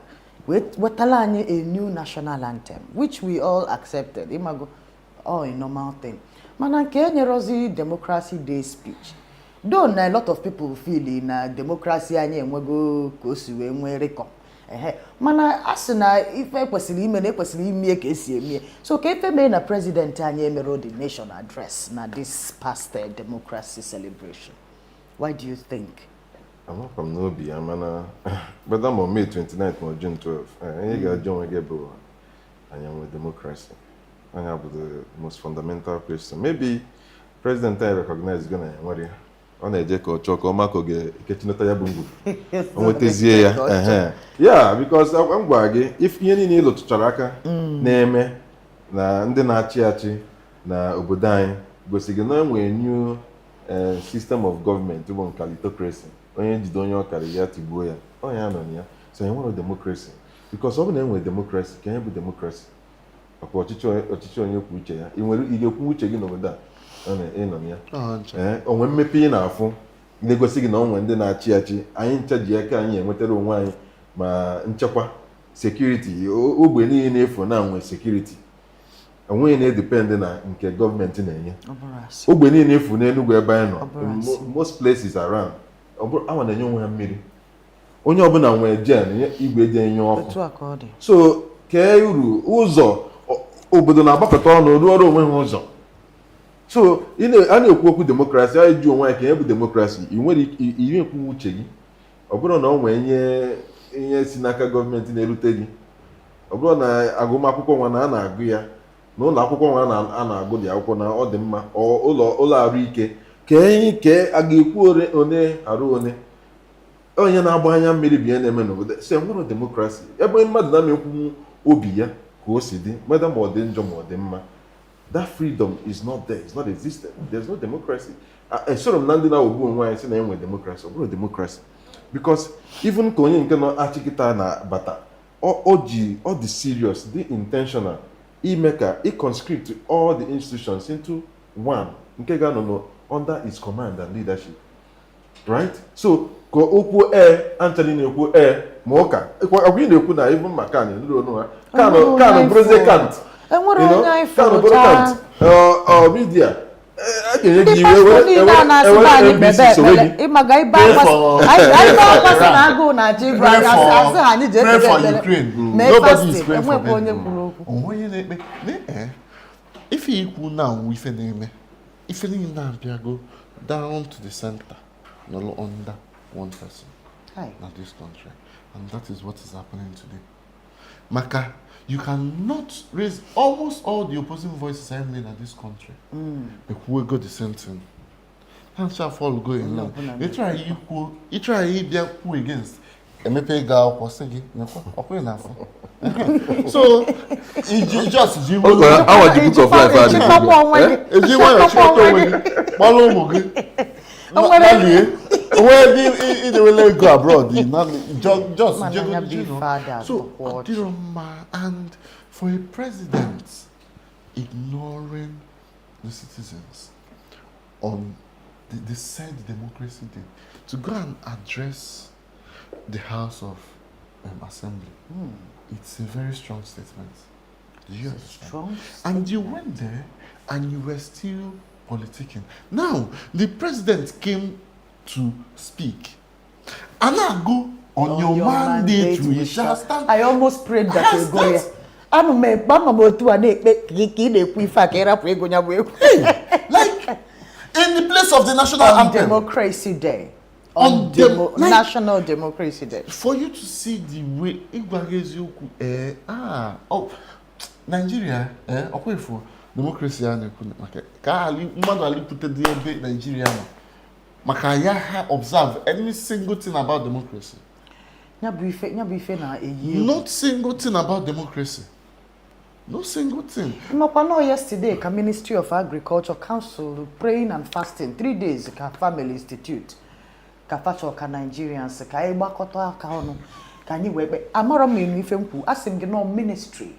wetala anyị a new national anthem which we all accepted ịmago all a normal thing mana nke enyerozi democracy day speech though na a lot of people feel na democracy anyị enwego ka o si wee nwee record mana asị na ife kwesịrị ime na ekwesịrị ime ka esi eme so ka ife mee na president anyị emero the nation address na this past democracy celebration why do you think? Amakwa m n'obi ya mana beda ma May 29 ma June 12 anyị ga-ajụ onwe gị bụ anyị nwe democracy anyị bụ the most fundamental question maybe president anyị recognize gị na ya nwere ọ na-eje ka ọ chọọ ka ọ maka oge ekechinata ya bụ ngwuru o nwetazie ya yeah because m gwara gị ihe niile ịlụtụchara aka na-eme na ndị na-achị achị na obodo anyị gosi gị na enwere new system of government bụ nkalitocracy onye njide onye ọkara ya tigbuo ya onye ya nọ na ya so enwere democracy because ọ bụ na enwere democracy ka ihe bụ democracy ọkwa ọchịchị onye kwuo uche ya ị ga-ekwu uche gị n'obodo a ịnọ ya onwe mmepe ị na-afụ na-egosi gị na onwe ndị na-achị achị anyị ncha ji aka anyị enwetara onwe anyị ma nchekwa sekuriti ogbe niile na-efu na nwe sekuriti onweghị na-edependị na nke gọọmenti na-enye ogbe niile efu n'Enugu ebe anyị nọ most places around awa na-enye onwe ha mmiri onye ọbụla nwere jen igwe eji enye ọkụ so kee uru ụzọ obodo na-agbakọta ọnụ ruo ọrụ onwe ha ụzọ so a na-ekwu okwu demokrasi anyị ji onwe anyị ka ihe bụ demokrasi ị nwere iri ekwu uche gị ọ bụrụ na ọ nwee ihe si n'aka gọọmenti na-erute gị ọ bụrụ na agụmakwụkwọ nwa na a na-agụ ya na ụlọ akwụkwọ nwa a na-agụ dị akwụkwọ na ọ dị mma ụlọ arụ ike ke a ga-ekwu one arụ one onye na-agba anya mmiri bụ ihe na-eme n'obodo si nwere demokrasi ebe mmadụ na-amekwu obi ya ka o si dị whether ma ọ dị njọ ma ọ dị mma that freedom is not there, it's not existent. There's no democracy. Sort of Nandi now will go and say na democracy. Or democracy. Because even ka onye nke no achikita na bata all the serious, the intentional, conscript all the institutions into one. Nke ga no under his command and leadership. Right? So ko okwu Anthony na-ekwu ma ụka agwụ na-ekwu na even makani ndị no kan broze kant media if you now if you go down to the center, no under one person in this country, and that is what is happening today. Maka, you cannot raise almost all the opposing voices happening in this country. But we go the same thing. And shall fall going now. You try equal against. Emepe ga kwa sigi okwe na afọ. So it just you our the book of life are you want to chop follow mo gi. Where did they go abroad? Just so and for a president ignoring the citizens on the said democracy day to go and address the House of Assembly. It's a very strong statement. Do you understand? And you went there and you were still politicking. Now, the president came to speak. And now go on your mandate, we shall stand. I almost prayed that you go here. Like, in the place of the national anthem. Democracy Day. National Democracy Day. For you to see the way Nigeria, okay for democracy and Nigeria. Makaya observe any single thing about democracy. Not single thing about democracy. No single thing. Yesterday, Ministry of Agriculture Council praying and fasting 3 days. Family Institute. Ka Nigerians ka igbakọta aka ọnụ ka anyị wee amara m enu ife mkwu asị m gị no ministry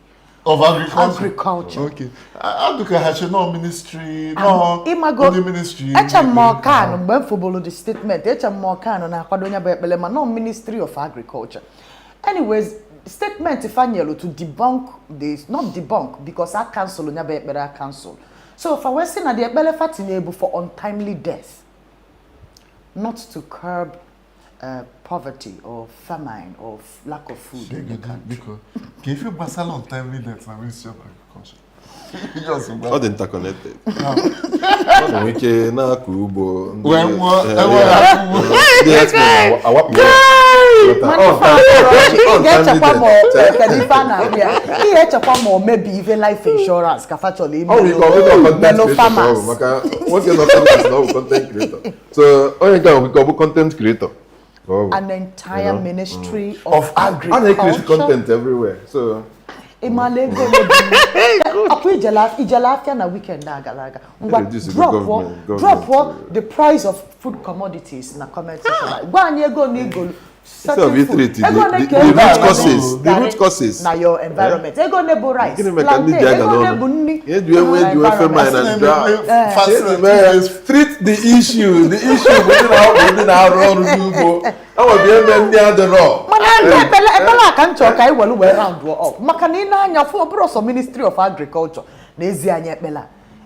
Of agriculture. Agriculture. Okay. Aduka has no ministry, no only ministry. Echamokano, mgbe mfobolo the statement, Echamokano na akwado nya bekpele ma no Ministry of Agriculture. Anyways, statement ifanyelo to debunk this, not debunk because I cancel nya bekpele I cancel. So for we say na the ekpele fatinable for untimely death, not to curb poverty or famine or lack of food in the country. Because if you basal on timely death, na Ministry of Agriculture. All the interconnected. Okay, na kubo. Maybe even life insurance. Content creator. So, only we call content creator. An entire ministry of agriculture. And they create content everywhere. So. Drop the price of food commodities in the comment section. The root causes. Now your environment. They go nebo rice. Treat the issue. The issue within our road. I will be the raw. Ministry of Agriculture.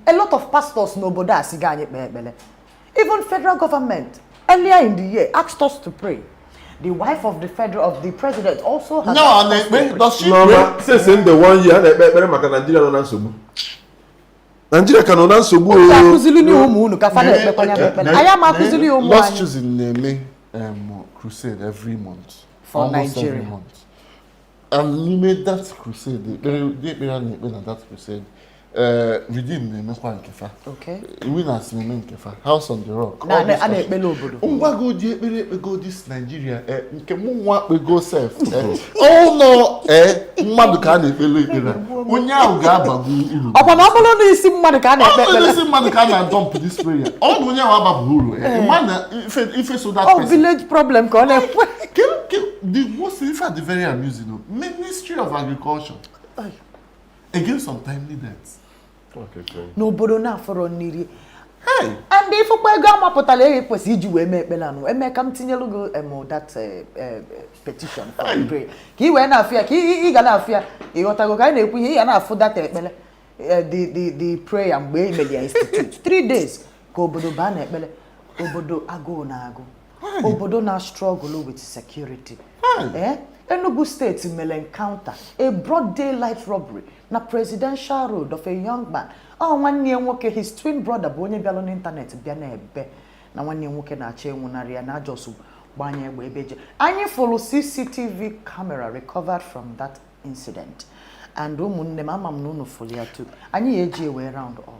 A lot of pastors nobody has even federal government earlier in the year asked us to pray. The wife of the president also has does she since in the 1 year Nigeria can Lost choosing crusade every month for Nigeria. Every month. And we made that crusade. That crusade. Redeem the Mekwankefa. Okay. Winners Menkefa. House on the Rock. Go this Nigeria. We go safe. Oh no, Madu can dump this prayer. All village problem. The most the very amusing. Ministry of Agriculture. Against untimely deaths. Okay. Nobody now for only. Hey! And if you go to Potale, you will make Belano, and make that petition for pray. He went after he got fear. He got a kind of he and for that the prayer and way media institute. 3 days. Go Bodo Ban Obodo Ago Nago. Obodo now struggle with security. Enugu State will encounter a broad daylight robbery na presidential road of a young man. Oh, 1 year nwoke his twin brother bụ onye bịara n'internet bịa na ebe na 1 year nwoke na-acha enwunarị ya na just gbanye egbe ebeje. Anyị follow CCTV camera recovered from that incident. And ụmụnne m ama m na unu follow ya too. Anyị eji way round up.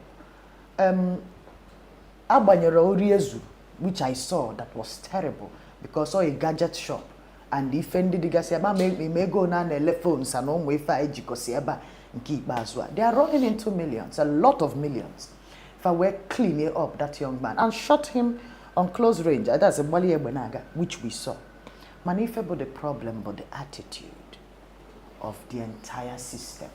Agbanyere ori ezu which I saw that was terrible because a gadget shop. And if ndị dịgasị ebe me go na phones and ụmụ ife anyị jikọsi ebe nke ikpeazụ a. They are running into millions, a lot of millions. If I were clean up that young man and shot him on close range, that's a Bali Ebenaga, which we saw. Man, if about the problem, but the attitude of the entire system.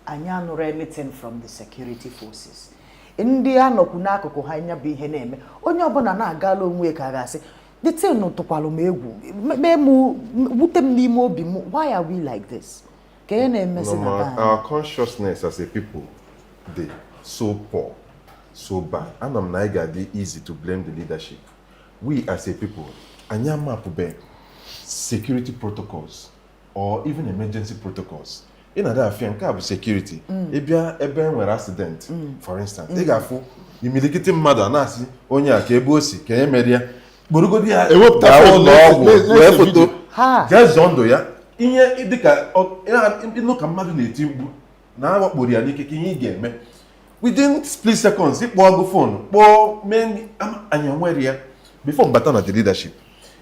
And you know anything from the security forces. India no kunako kuhanya biheneme. Onye obona na agalo onwe ka ga-asị the thing no tokwalo megwu wutem n'ime obi mu. Why are we like this? Our consciousness as a people, they so poor, so bad. And I'm not easy to blame the leadership. We as a people, anyama pube security protocols or even emergency protocols. In other affair, security. Ebia nwere accident, for instance. Egafu immediate mother nasi onya ka ebosi ka emeria. Borugodi ya foto. Just zondo ya. Ihe dịka ịnụ ka mmadụ na-eti mkpu na awakporo ya n'ike ka ihe ị ga-eme within split seconds ịkpọ ọgụ phone kpọọ mee anya nwere ya before mbata na the leadership.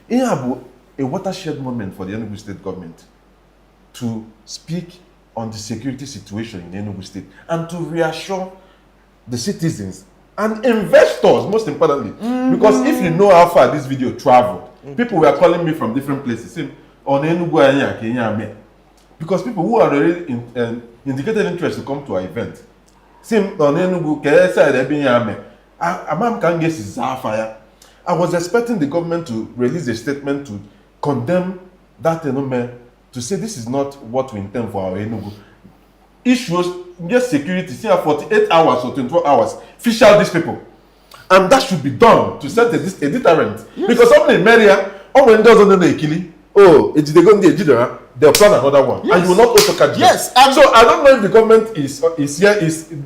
Ihe a bụ a watershed moment for the Enugu State government to speak on the security situation in Enugu State and to reassure the citizens and investors, most importantly. Because if you know how far this video traveled, people were calling me from different places saying, on Enugu Kenya, because people who are already indicated interest to come to our event. Sim on Enugu said Amam can guess is fire. I was expecting the government to release a statement to condemn that phenomenon, to say this is not what we intend for our Enugu. Issues, just security, see 48 hours or 24 hours, fish out these people. And that should be done to set a deterrent. Yes. Because something in Maria, when doesn't know the killing, it's the gun they'll plan another one. Yes. And you will not also catch them. Yes. So I don't know if the government is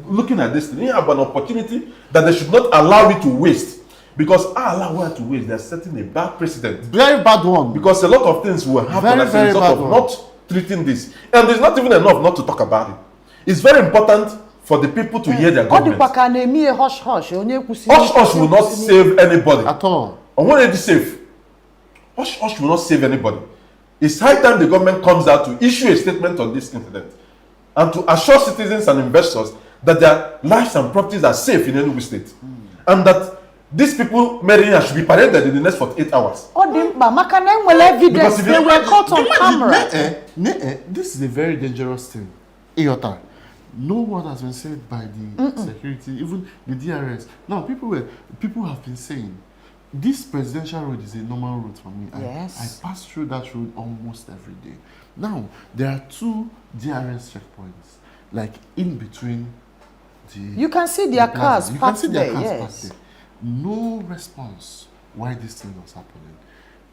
looking at this thing. You have an opportunity that they should not allow it to waste. Because allow it to waste, they're setting a bad precedent. Very bad one. Because a lot of things will happen as a result of not treating this. And it's not even enough not to talk about it. It's very important for the people to hear their government. Hush hush will not save anybody. At all. And what is safe? Hush will not save anybody. It's high time the government comes out to issue a statement on this incident and to assure citizens and investors that their lives and properties are safe in Enugu State. And that these people should be paraded in the next 48 hours. Evidence. They were caught on camera. This is a very dangerous thing. Iota. No word has been said by the security, even the DRS. Now, people have been saying, this presidential road is a normal road for me. Yes. I pass through that road almost every day. Now, there are 2 DRS checkpoints, like in between the... You can see their cars parked there, yes. No response why this thing was happening.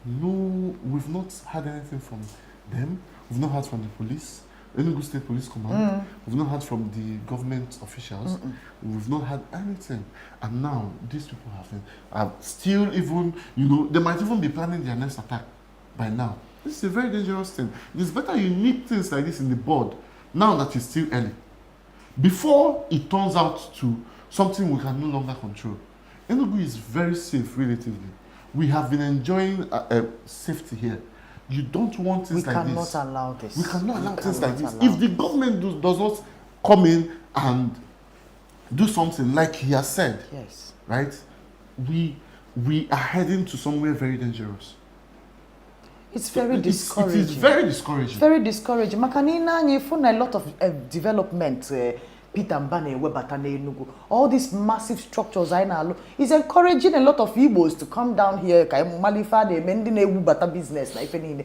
No, we've not had anything from them. We've not heard from the police. Enugu State Police Command. We've not heard from the government officials. We've not had anything. And now, these people have still even, they might even be planning their next attack by now. This is a very dangerous thing. It's better you nip things like this in the bud now that it's still early. Before it turns out to something we can no longer control. Enugu is very safe, relatively. We have been enjoying safety here. You don't want things like this. We cannot allow this. We cannot allow things like this. If the government does not come in and do something like he has said, yes, right? We are heading to somewhere very dangerous. It's very discouraging. It is very discouraging. Very discouraging. Makanina, you find a lot of development. Peter Mbane, Webatane, Enugu. All these massive structures I know is encouraging a lot of Igbos to come down here. Malifa de mendine Wubata business na ifenine.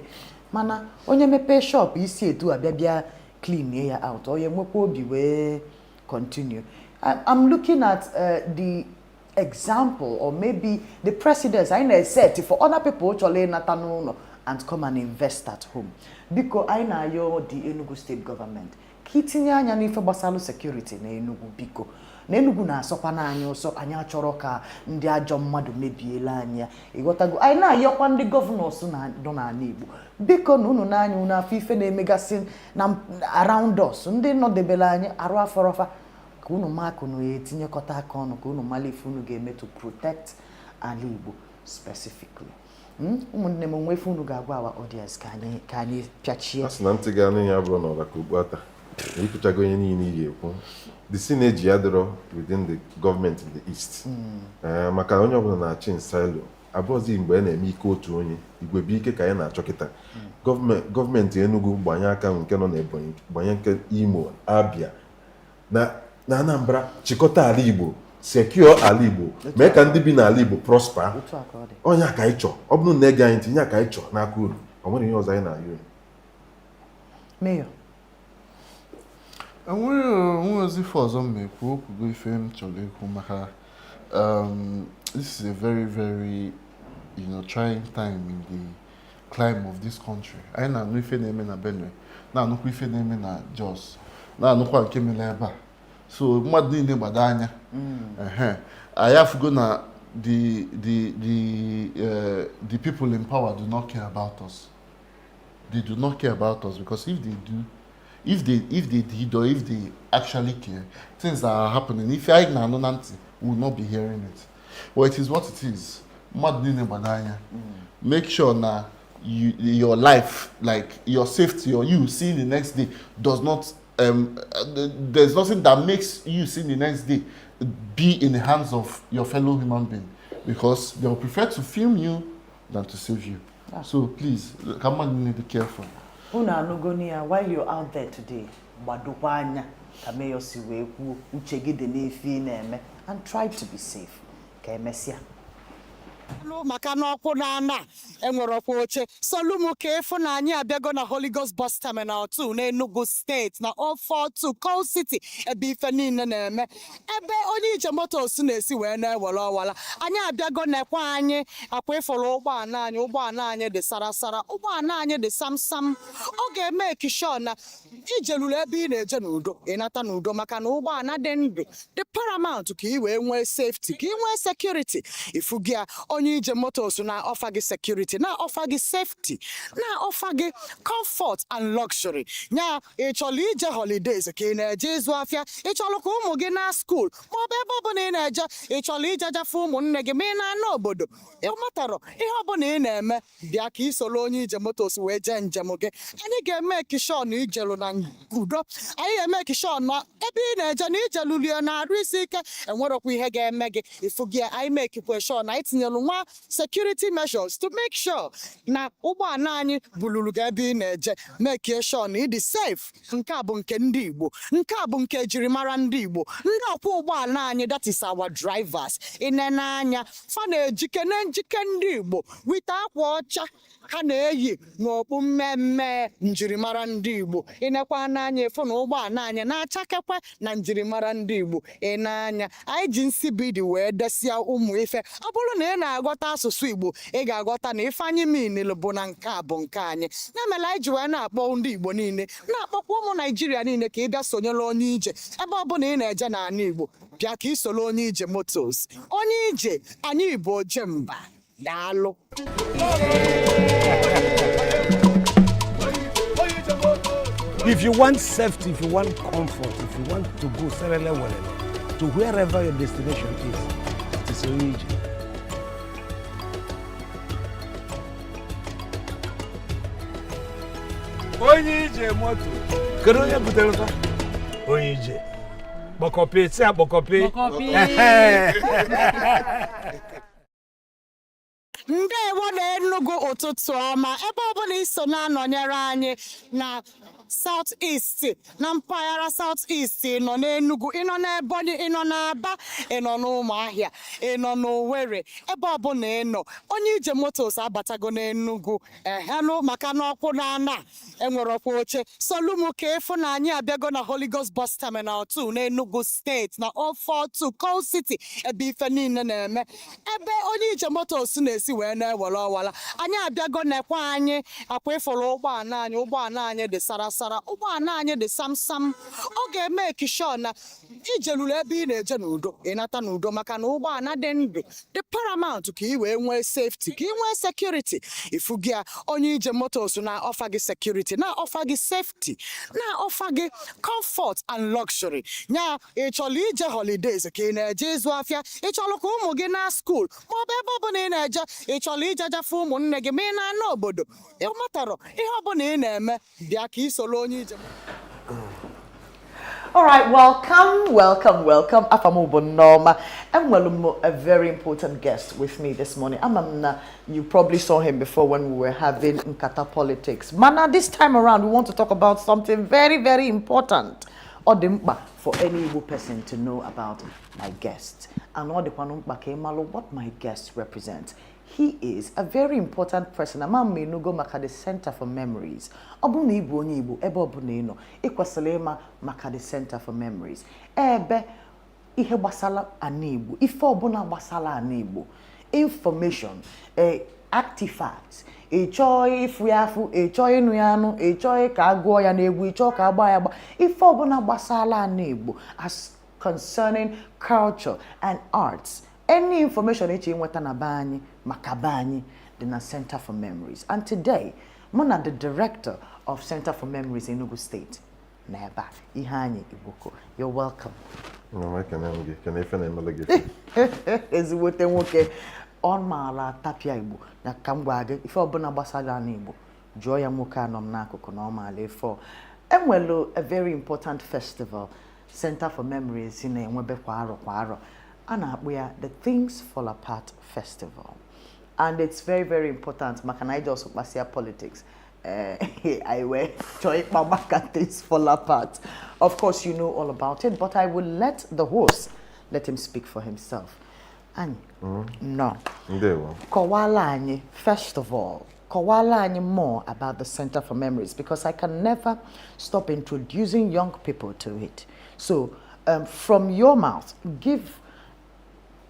Mana onye mepe shop isi etu abia clean here out. Oye mwepo biwe continue. I'm looking at the example or maybe the precedents I know set for other people chole natano and come and invest at home. Because I know the Enugu state government. Kitinye anya n'ife gbasalu security na Enugu biko. Na Enugu na-asọkwa n'anya ụsọ anyị achọrọ ka ndị ajọ mmadụ mebiela anya. Ịghọtago anyị na-ayọkwa ndị gọvanọs nọ n'ala Igbo. Biko na unu n'anya unu afọ ife na-emegasị na around us ndị nọdebela anyị arụ afọrọfa ka unu maka unu etinyekọta aka ọnụ ka unu mala ife unu ga-eme to protect ala Igbo specifically. Ụmụnne m nwe ife unu ga-agwa our audience ka anyị pịachie. Asị na ntị ga ya bụrụ na ọra ka ugbu ata. Ipuchago onye niile ekwu. The synergy adịrọ within the government in the east. Maka onye ọbụla na-achị nsilo abụọzi mgbe a na-eme ike otu onye igwe bụ ike ka anyị na-achọ kịta. Gọọmenti Enugu gbanye aka nke nọ n'Ebonyi gbanye nke Imo, Abia na Anambra chịkọta ala Igbo, secure ala Igbo, mee ka ndị bi n'ala Igbo prosper. Onye aka anyị chọ ọ bụrụ na ege anyị tinye aka anyị chọ n'aka uru ọ nwere ihe ọzọ anyị na-ayọ. Mayor. This is a very, very, trying time in the climate of this country. I know no name na Benue, na no name na Jos, na no kwa nke Meleba. So mmadụ niile gbadanya. I have to go na the people in power do not care about us. They do not care about us because if they do, if they did or if they actually care, things that are happening. If I know Nancy, we will not be hearing it. Well, it is what it is. Make sure now your life, like your safety or you seeing the next day, does not. There's nothing that makes you see the next day be in the hands of your fellow human being, because they will prefer to film you than to save you. So please, come on, you need to be careful. Una Nogonia, while you're out there today, gbadokwa anya ka mayor si wee kwuo uche gị dị n'ife ị na-eme and try to be safe ka emesịa maka na ọkwụ na-ana enwere ọkwa oche solumu ka efu na anyị abịago na Holy Ghost Bus Terminal 2 n'Enugu steeti na 042 Coal City ebe ife niile na-eme ebe onye ije motos na-esi wee na-ewere ọwala anyị abịago na-ekwe anyị akwa ịfụrụ ụgbọala anyị dị sarasara ụgbọala anyị dị samsam ọ ga-eme ekishọ na ijeluru ebe ị na-eje n'udo ịnata n'udo maka na ụgbọala dị ndụ dị paramount ka ị wee nwee safety ka ị nwee security ifu gị onye ije motos na-offer gị security na-offer gị safety na-offer gị comfort and luxury nya ịchọrọ ije holidays ka ị na-eje ịzụ afịa ịchọrọ ka ụmụ gị na school maọbụ ebe ọbụla ị na-eje ịchọrọ ije jafe ụmụnne gị ma ị na-ana obodo ịmatarọ ihe ọbụla ị na-eme bịa ka ị soro onye ije motos wee jee njem gị anyị ga-eme kishon ijelu na udo anyị ga-eme kishon na ebe ị na-eje na ijelulie na-arụ isi ike enwerokwa ihe ga-eme gị ifu gị anyị mekikwe shon na anyị tinyelu nwa security measures to make sure na ụgbọala anyị buluru gị ebe ị na-eje make sure na ịdị safe nke a bụ nke ndị Igbo nke a bụ nke ejirimara ndị Igbo ndị ọkwọ ụgbọala anyị that is our drivers inene anya fa na-ejike na njike ndị Igbo wite akwa ọcha ha na-eyi n'okpu mmemme njirimara ndị Igbo inekwa n'anya efu na ụgbọala anyị na-achakekwe na njirimara ndị Igbo ịnanya anyị ji nsibidi wee desia ụmụ ife ọ bụrụ na ị na-aghọta asụsụ Igbo ị ga-aghọta na ife anyị minil bụ na nke a bụ nke anyị ya mere anyị ji wee na-akpọ ndị Igbo niile na-akpọkwa ụmụ Naijiria niile ka ị bịa sonyere onye ije ebe ọ bụla ị na-eje n'ala Igbo bịa ka ị soro onye ije motos onye ije anyị bụ oje mba daalụ If you want safety, if you want comfort, if you want to go to wherever your destination is, it is only ije. Onye ije moto. Kedu onye butere ụtọ? Onye ije. Kpọkọpị, si akpọkọpị. Ndewo na Enugu ụtụtụ ọma ebe ọbụla iso na-anọnyere anyị na South East na mpaghara South East nọ n'Enugu ịnọ n'Ebonyi ịnọ n'Aba ịnọ n'Ụmụahịa ịnọ n'Owerri ebe ọbụla ịnọ onye ije motos abatago n'Enugu ehelụ maka na ọkwụ na-ana enwere ọkwa oche solumu ka efu na anyị abịago na Holy Ghost Bus Terminal 2 n'Enugu steeti na 042 Coal City ebe ife niile na-eme ebe onye ije motos na-esi wee na-ewere ọwala anyị abịago na-ekwe anyị akwa ịfụrụ ụgbọala anyị dị sarasara ụgbọala anyị dị samsam ọ ga-eme ekishọ na ijeluru ebe ị na-eje n'udo ịnata n'udo maka na ụgbọala dị ndụ dị paramount ka ị wee nwee safety ka ị nwee security ifu gị onye ije motos na-offer gị security na-offer gị safety na-offer gị comfort and luxury nya ịchọrọ ije holidays ka ị na-eje ịzụ afịa ịchọrọ ka ụmụ gị na school maọbụ ebe ọbụla ị na-eje ịchọrọ ije jafe ụmụnne gị ma ị na-ana obodo ịmatarọ ihe ọbụla ị na-eme bịa ka ị soro onye ije. All right, welcome. Afamubo Norma. And a very important guest with me this morning. Amamna, you probably saw him before when we were having NKATA politics. Mana, this time around, we want to talk about something very, very important. Odimba, for any Igbo person to know about my guest. And Odimba Kemalo, what my guest represents. He is a very important person. Amam Menugo Makade Center for Memories. Obuni Igbo onye Igbo ebe obuna ino. Ikwasalema Makade Center for Memories. Ebe ihe gbasala ana Igbo. Ife obuna gbasala ana Igbo. Information, artifacts. Ịchọọ ifu yafu, ịchọọ ịnụ ya anụ, ịchọọ ka agụọ ya n'egwu, ịchọọ ka agba ya agba. Ife obuna gbasala ana Igbo as concerning culture and arts. Any information echi nweta na banyi makabani the Center for Memories. And today, Mona, the director of Center for Memories in Enugu State, Neba Ihani Iboko. You're welcome. No, can I finish? Is what they want on mala tapia Igbo na kambwage ife obuna gbasala na Igbo joy ya muka nom na akụkụ na ọmala for enwelo a very important festival Center for Memories in enwebe kwa aro the Things Fall Apart Festival. And it's very, very important. Makanai also Basia politics. I wear joy mama and things fall apart. Of course, you know all about it, but I will let the host let him speak for himself. And no, Kowala anyị, first of all, Kowala anyị more about the Center for Memories, because I can never stop introducing young people to it. So, from your mouth, give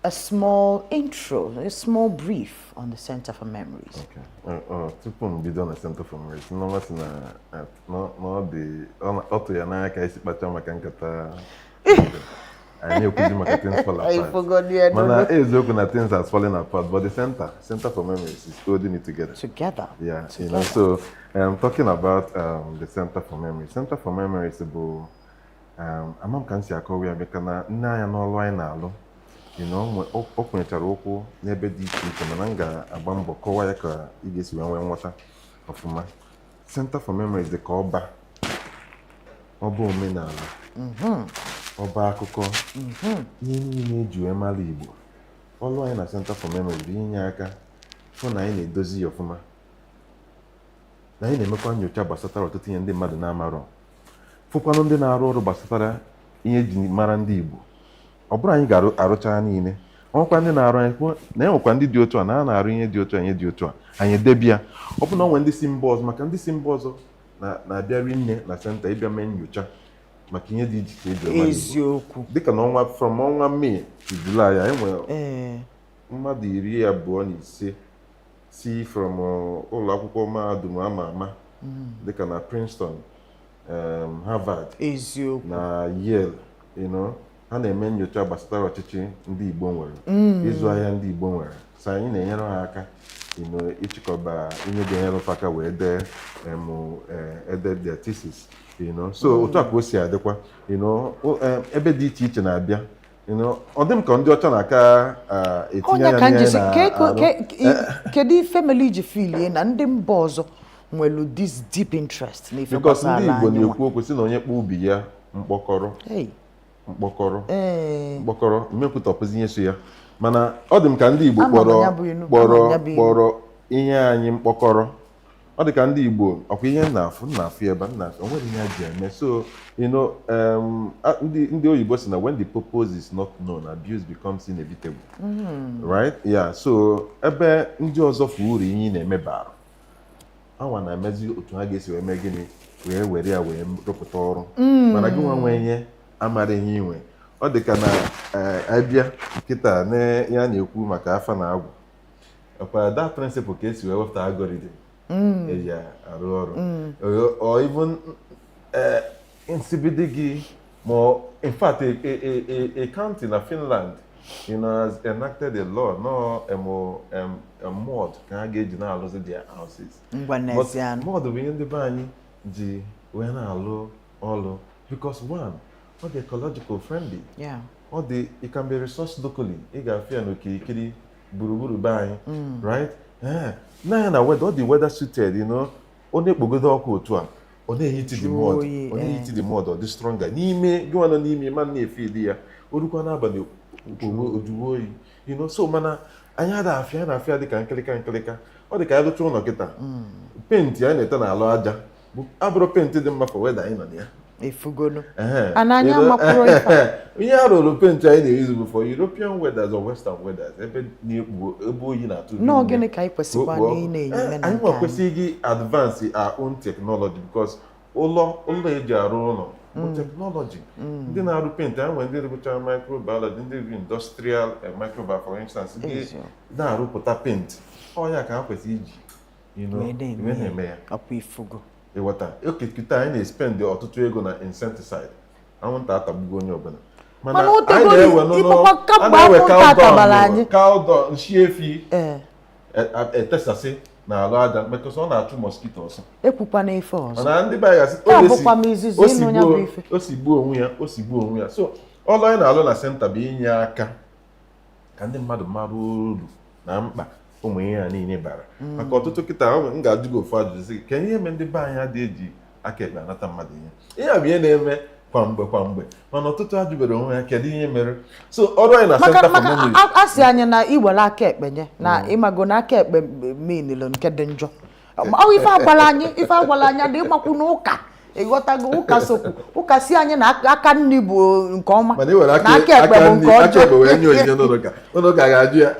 a small intro, a small brief on the Center for Memories. Okay. Tupu m bido na Center for Memories, nọmasị na ọ tụ ya n'aka isi kpacha maka nkata anyị ekwuzi maka things fall apart. Mana eziokwu na things has fallen apart, but the Center for Memories is holding it together. Yeah, you know. So talking about the Center for Memories. Center for Memories bụ amam ka nsi akọwa ya maka na nne anya n'ọlụ anyị na-alụ. You know, o kwenyechara okwu n'ebe dị iche iche, mana m ga-agba mbọ kọwa ya ka ị ga-esi nwee nghọta ọfụma. Center for Memories dị ka ọba omenala, ọba akụkọ, ihe niile eji wee mara Igbo. Ọlụ anyị na Center for Memories bụ inye aka fụ na anyị na-edozi ya ọfụma, na anyị na-emekwa nyocha gbasatara ọtụtụ ihe ndị mmadụ na-amarọ, fụkwanụ ndị na-arụ ọrụ gbasatara ihe eji mara ndị Igbo. Ọ bụrụ anyị ga-arụcha niile, ọnwekwa ndị na-arụ anyị kwuo na enwekwa ndị dị otu a na-arụ ihe dị otu a, ihe dị otu a, anyị edebia. Ọ bụ na onwe ndị si mba ọzọ, maka ndị si mba ọzọ na-abịarị nne na senta ịbịa mee nyocha maka ihe dị iche iche eziokwu. Dịka na from ọnwa Mee to July anyị nwere mmadụ 25 si from ụlọ akwụkwọ mahadum ama ama dịka na Princeton, Harvard, na Yale, you know. Ha na-eme nyocha gbasatara ọchịchị ndị Igbo nwere, ịzụ ahịa ndị Igbo nwere. So anyị na-enyere ha aka ịchịkọba ihe ga-enyere aka wee dee their thesis, you know. So otu a ka o si adịkwa, you know, ebe dị iche iche na-abịa, you know. Ọ dị m ka ndị ọcha na-aka etinye anya na kedu ife mere iji filie na ndị mba ọzọ nwere this deep interest n'ife gbasara anyị? Because ndị Igbo na-ekwu okwu si na onye kpọọ ubi ya mkpọkọrọ mmekwutọpụzi ihe so ya, mana ọ dị m ka ndị Igbo kpọrọ ihe anyị mkpọkọrọ. Ọ dị ka ndị Igbo ọkwa ihe na-afụ ebe o nwere ihe ji eme. So you know, ndị oyibo si na when the purpose is not known, abuse becomes inevitable. Right? Yeah. So ebe ndị ọzọ fụ uru ihe na-emebara, awa na-emezi otu ha ga-esi wee mee gịnị wee were ya wee rụpụta ọrụ, mana gị nwa ihe amara ihe inwe. Ọ dị ka na abịa kịta na ya na-ekwu maka afa na agwụ, ọkwa that principle ka esi wee wepụta algorithm eji arụ ọrụ, or even nsibidi gị, ma in fact a county na Finland, you know, has enacted a law a mod ka ha ga-eji na-alụzi their houses. Mod bụ ihe ndị be anyị ji wee na-alụ ọrụ because one, ọ dị ecological friendly. Ọ dị, it can be resourced locally. Ị ga-afụ ya n'okirikiri gburugburu be anyị, right? Na na weather, ọ dị weather suited, you know. Ọ na-ekpogodo ọkụ otu a, ọ na-ehiti the mud, ọ dị stronger n'ime gị nọ n'ime ma na-efe dị ya, o rukwa n'abalị ojuwo oyi, you know. So mana anyị ada na-afịa dị ka nkịlịka. Ọ dị ka anyị lụcha ụlọ kịta, penti anyị na-ete n'alụ aja abụrụ penti dị mma for weather anyị nọ na ya. Ifugolo. Ihe a rụrụ penti anyị na-eyuzu bụ for European weathers or Western weathers, ebe oyi na-atụ. Gịnị ka anyị kwesịkwa na-enye anyị kwesịghị advance our own technology, because ụlọ eji arụ ụlọ bụ technology. Ndị na-arụ penti anyị nwere ndị rụpụtara microbiology, ndị bụ industrial microbiology, for instance, ndị na-arụpụta penti. Ọ ya ka ha kwesịrị iji, you know, na-eme ya. Ịghọta, okekita anyị na-espend ọtụtụ ego na insecticide, anwụnta atagbugo onye ọbụla. Mana a na-ewe cowdung, nshi efi etesasị n'alụ aja, because ọ na-achụ mosquito ọsọ. Ekwukwana ife ọzọ. Mana ndị be anyị o si gbuo onwe ya. So ọlụ anyị na-alụ na senta bụ inye aka ka ndị mmadụ mara uru na mkpa ụmụ ihe ya niile bara. Maka ọtụtụ kịta m ga-ajụ gị ofu ajụjụ sị, ka ihe ndị be anyị adị eji aka ekpe anata mmadụ ihe a bụ ihe na-eme kwa mgbe, mana ọtụtụ ajụbere onwe ya kedu ihe mere. So ọrụ anyị na Center for Memories, asị anyị na iwere aka ekpe nye na ịmago na aka ekpe meanilo nke dị njọ, ọ ife agwala anyị dị ịgbakwu n'ụka ịghọtago ụka sokwu ụka si anyị na aka nri bụ nke ọma na aka ekpe bụ nke ọjọọ ụka ga-ajụ ya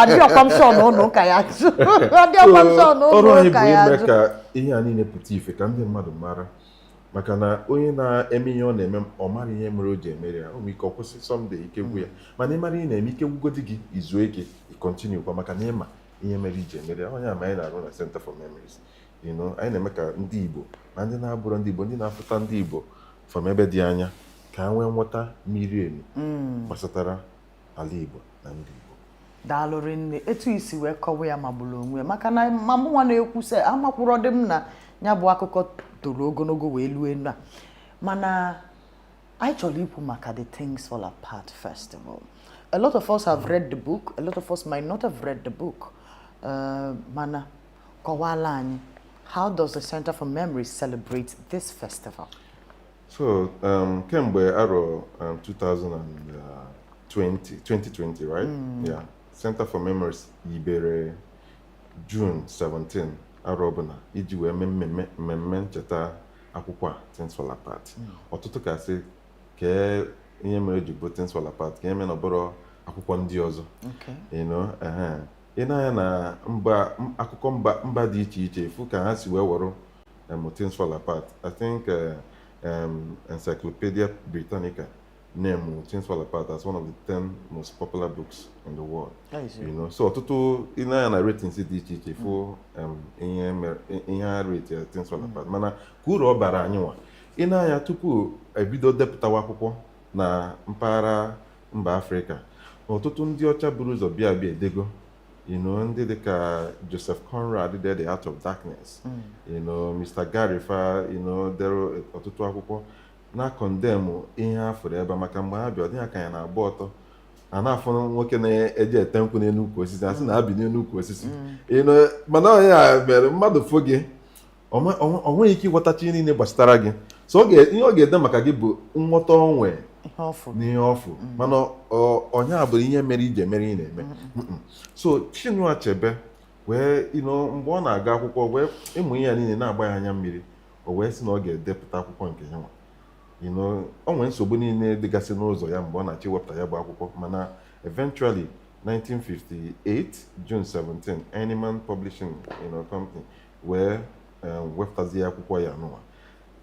adịọkwa m sọ na ụlọ ụka ya ajụ adịọkwa m sọ na ọrụ ụlọ anyị ụka bụ ya ime ajụ ka ihe a niile pụta ife ka ndị mmadụ mara maka na onye na-eme ihe ọ na-eme ọ mara ihe mere o ji emere ya o nwere ike ọ kwụsị sọmde ike gwu ya mana ịmara ihe na-eme ike gwugodi gị izuo ike ịkọntinu kwa maka na ịma ihe mere iji emere ya onye ama anyị na-arụ na Center for Memories anyị na-eme ka ndị Igbo ma ndị na-abụrụ ndị Igbo ndị na-afụta ndị Igbo from ebe dị anya ka ha nwee nghọta miri emi gbasatara ala Igbo na ndị Igbo. daalụrị nne etu isi wee kọwa ya magburu onwe maka na ma mụnwa na-ekwu sị amakwụrụ dị m na ya bụ akụkọ toro ogologo wee luo elu a mana anyị chọrọ ikwu maka the Things Fall Apart Festival. A lot of us have read the book, a lot of us might not have read the book. Mana kọwala anyị, how does the Center for Memories celebrate this festival? So kemgbe arọ 2020, right? Yeah. Center for Memories yibere June 17 arọ ọbụla iji wee mee mmemme ncheta akwụkwọ a Things Fall Apart. Ọtụtụ ka sị kee ihe mere ji bụ Things Fall Apart ka eme na ọbụrụ akwụkwọ ndị ọzọ. Ị na-anya na akụkọ mba dị iche iche efu ka ha si wee wọrọ Things Fall Apart. I think Encyclopedia Britannica named Things Fall Apart as one of the 10 most popular books in the world. So ọtụtụ ị na-anya na ratings dị iche iche efu ihe ha rate Things Fall Apart mana ka uru ọ bara anyị nwa ị na-anya tupu ebido depụtawa akwụkwọ na mpaghara mba Afrịka ọtụtụ ndị ọcha buru ụzọ bịa edego ndị dịka Joseph Conrad did The Art of Darkness, Mr. Gary Fa, dere ọtụtụ akwụkwọ na condemn ihe ha fụrụ ebe maka mgbe ha bịa ọdịnya ka ya na-agba ọtọ a na-afụ nwoke na-eje ete nkwụ n'elu ukwu osisi asị na abi n'elu ukwu osisi mana onye ya mere mmadụ fụ gị o nweghị ike ịghọtacha ihe niile gbasatara gị so ihe ọ ga-ede maka gị bụ nghọta onwe n'ihe ọfụ mana onye a bụrụ ihe mere ije mere ị na-eme so Chinua Achebe wee mgbe ọ na-aga akwụkwọ wee ịmụ ihe ya niile na-agba ya anya mmiri o wee sị na ọ ga-edepụta akwụkwọ nke ya nwa o nwere nsogbu niile dịgasị n'ụzọ ya mgbe ọ na-achọ iwepụta ya bụ akwụkwọ mana eventually 1958 June 17 Animan Publishing Company wee wepụtazie akwụkwọ ya anụwa